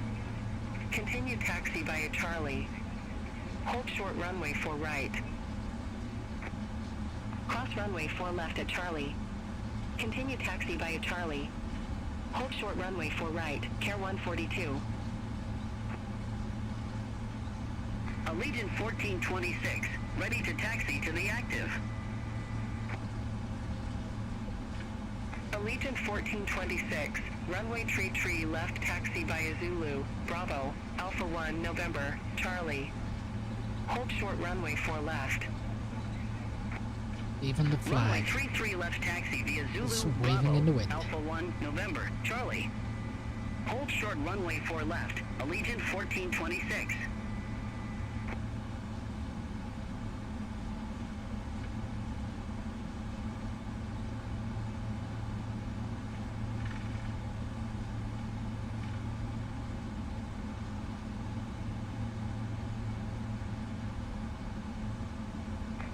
Continue taxi via Charlie. Hold short runway 4 right. Cross runway 4 left at Charlie. Continue taxi via Charlie. Hold short runway 4 right. Care 142. Allegiant 1426. Ready to taxi to the active. Allegiant 1426. Runway tree left taxi via Zulu. Bravo. Alpha 1 November. Charlie. Hold short runway 4 left. Even the Runway flag 33 left taxi via Zulu. is waving Bravo. in the wind. Alpha 1 November. Charlie. Hold short runway 4 left. Allegiant 1426.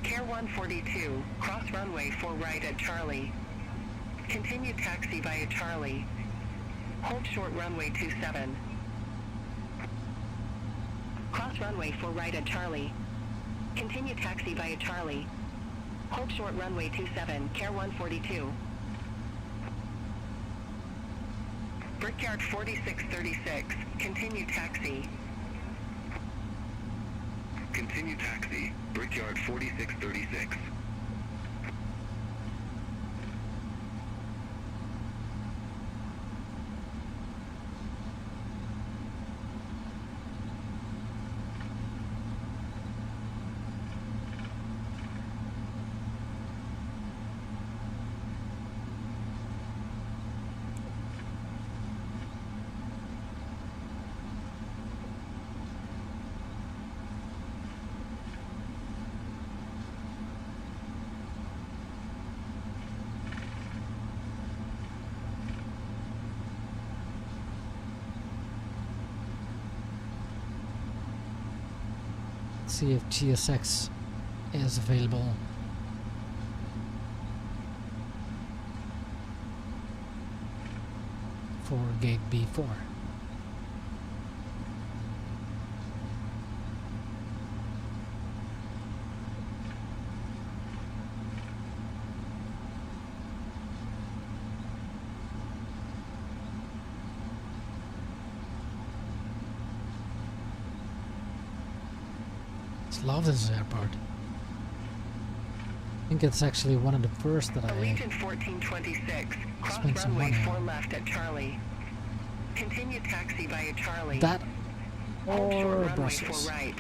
Care 142. Cross runway 4 right at Charlie. Continue taxi via Charlie. Hold short runway 27. Cross runway 4 right at Charlie. Continue taxi via Charlie. Hold short runway 27. Care 142. Brickyard 4636. Continue taxi. Continue taxi. Brickyard 4636. See if GSX is available. For gate B4. just love this airport. I think it's actually one of the first that I Allegiant 1426, cross spent some runway money 4 on. left at Charlie. Continue taxi via Charlie. That Hold short or runway Brussels. 4 right.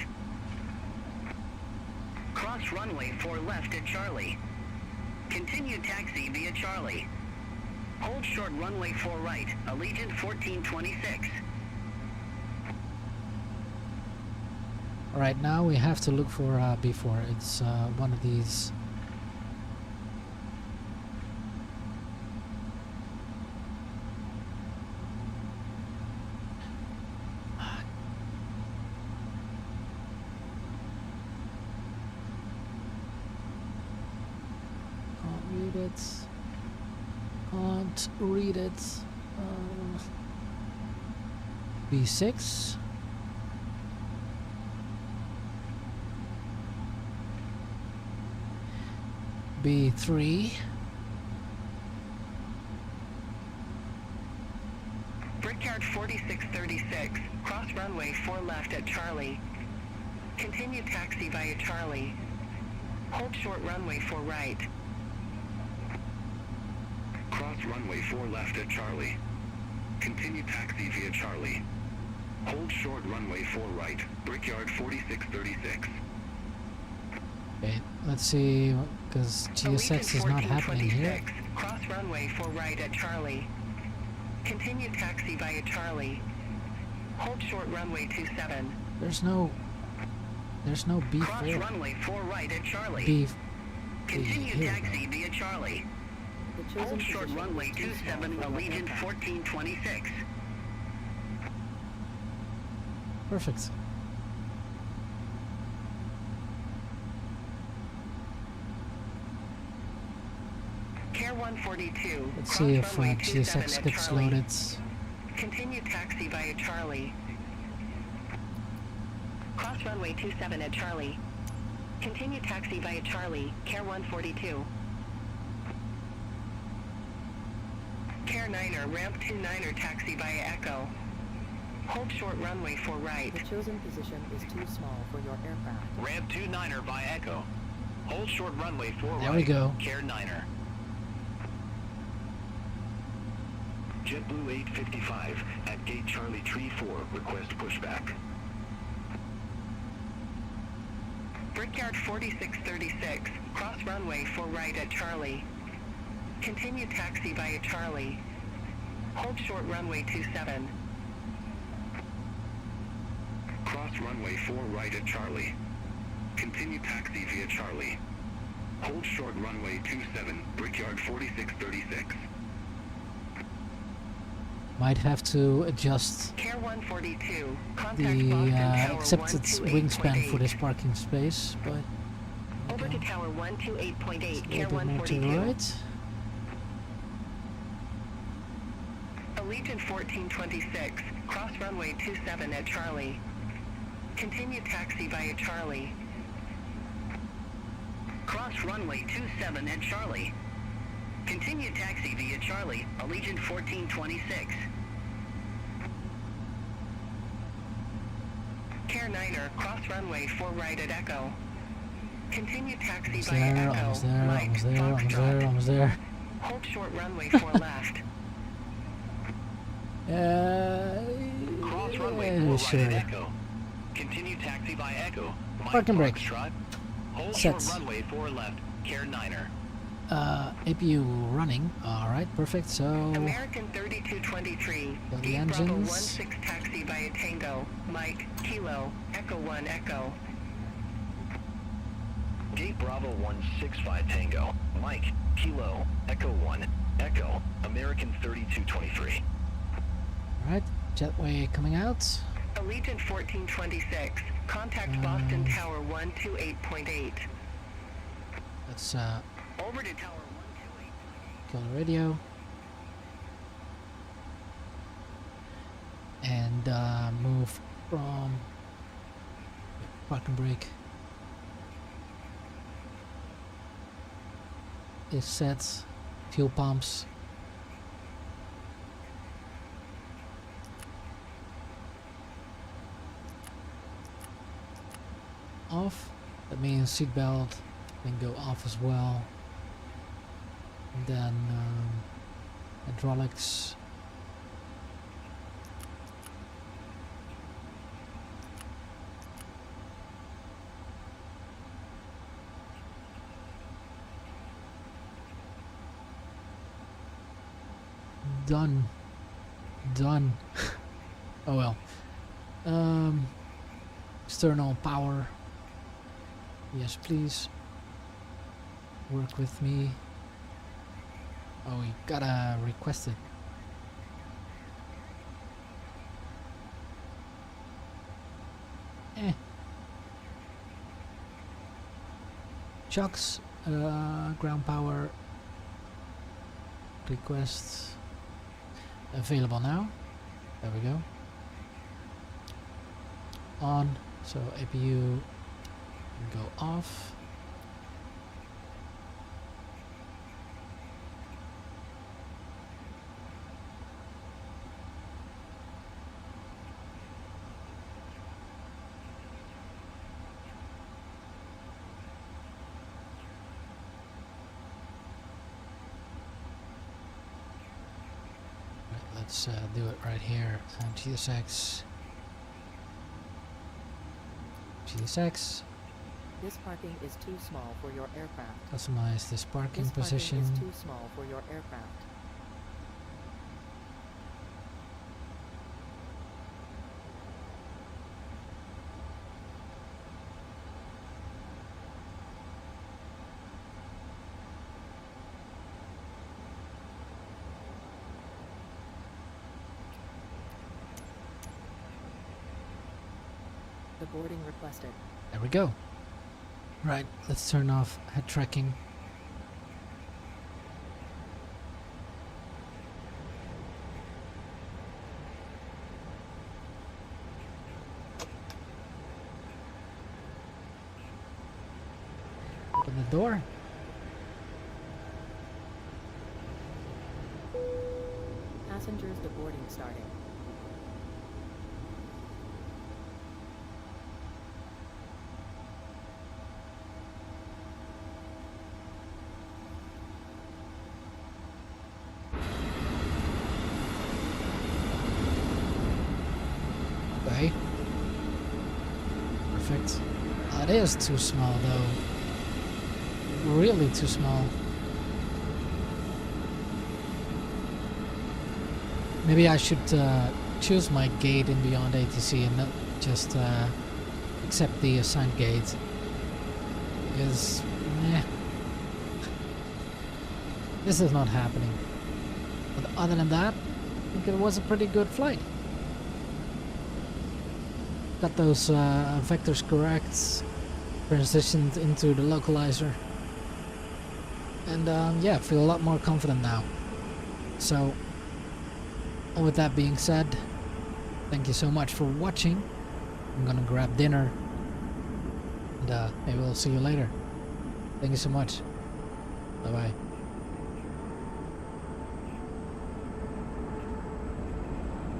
Cross runway 4 left at Charlie. Continue taxi via Charlie. Hold short runway 4 right, Allegiant 1426. Alright, now we have to look for B4. It's one of these. Can't read it. Can't read it. B6. B3. Brickyard 4636, cross runway 4 left at Charlie. Continue taxi via Charlie. Hold short runway 4 right. Cross runway 4 left at Charlie. Continue taxi via Charlie. Hold short runway 4 right, Brickyard 4636. Okay, let's see, because GSX is not happening here. Cross runway 4 right at Charlie. Continue taxi via Charlie. Hold short runway 27. There's no B4. Cross runway 4 right at Charlie. B. Continue Here we taxi via Charlie. The chosen Hold short position runway is too small 27, for your Allegiant aircraft. 1426. Perfect. Care 142. Let's cross see if runway 27 GSX at gets Charlie. loaded. Continue taxi via Charlie. Cross runway 27 at Charlie. Continue taxi via Charlie, Care 142. Care 9er, ramp 29er taxi via Echo. Hold short runway 4 right. The chosen position is too small for your aircraft. Ramp 29er via Echo. Hold short runway 4 right. There we go. Care 9er. JetBlue 855 at gate Charlie Tree 4. Request pushback. Brickyard 4636, cross runway 4 right at Charlie. Continue taxi via Charlie. Hold short runway 27. Cross runway 4 right at Charlie. Continue taxi via Charlie. Hold short runway 27, Brickyard 4636. Might have to adjust Care 142, contact the Boston Tower accepted wingspan for 128.8. this parking space, but Over to Tower 128.8, a Care little bit more to the 142. right. Allegiant 1426, cross runway 27 at Charlie. Continue taxi via Charlie. Cross runway 27 at Charlie. Continue taxi via Charlie, Allegiant 1426. Care 9er, cross runway 4 right at Echo. Continue taxi Almost via there, Echo, almost there, Mike, almost there, almost there, Foxtrot. almost there. Hold short runway 4 left. Cross runway 4 Yeah, right sure. at Echo. Continue taxi via Echo. Mike Parking brake. Foxtrot. Hold Set. short runway 4 left. Care 9er. APU running. Alright, perfect. So American 3223, Go the Deep Bravo engines. 16 taxi via Tango, Mike, Kilo, Echo 1 Echo. Gate Bravo 165 Tango. Mike, Kilo, Echo 1, Echo, American 3223. alright, jetway coming out. Allegiant 1426, contact Boston Tower 128.8. Let's Over to Tower 128. kill the radio. And move from parking brake is set. Fuel pumps. off. That means seatbelt can go off as well. And then hydraulics. Done. Oh well. External power. Yes, please. Work with me. Oh, we gotta request it. Chucks. Ground power. Request. Available now. There we go. On. So APU go off. Let's do it right here. GSX. This parking is too small for your aircraft. Customize this parking This position. parking is too small for your aircraft. The boarding requested. There we go. Right, let's turn off head tracking. Open the door. Passengers deboarding starting. Okay. Perfect. That is too small though. Really too small. Maybe I should choose my gate in Beyond ATC and not just accept the assigned gate. Because, this is not happening. But other than that, I think it was a pretty good flight. Got those vectors correct, transitioned into the localizer, and yeah, feel a lot more confident now. So, with that being said, thank you so much for watching. I'm gonna grab dinner, and maybe we'll see you later. Thank you so much. Bye bye.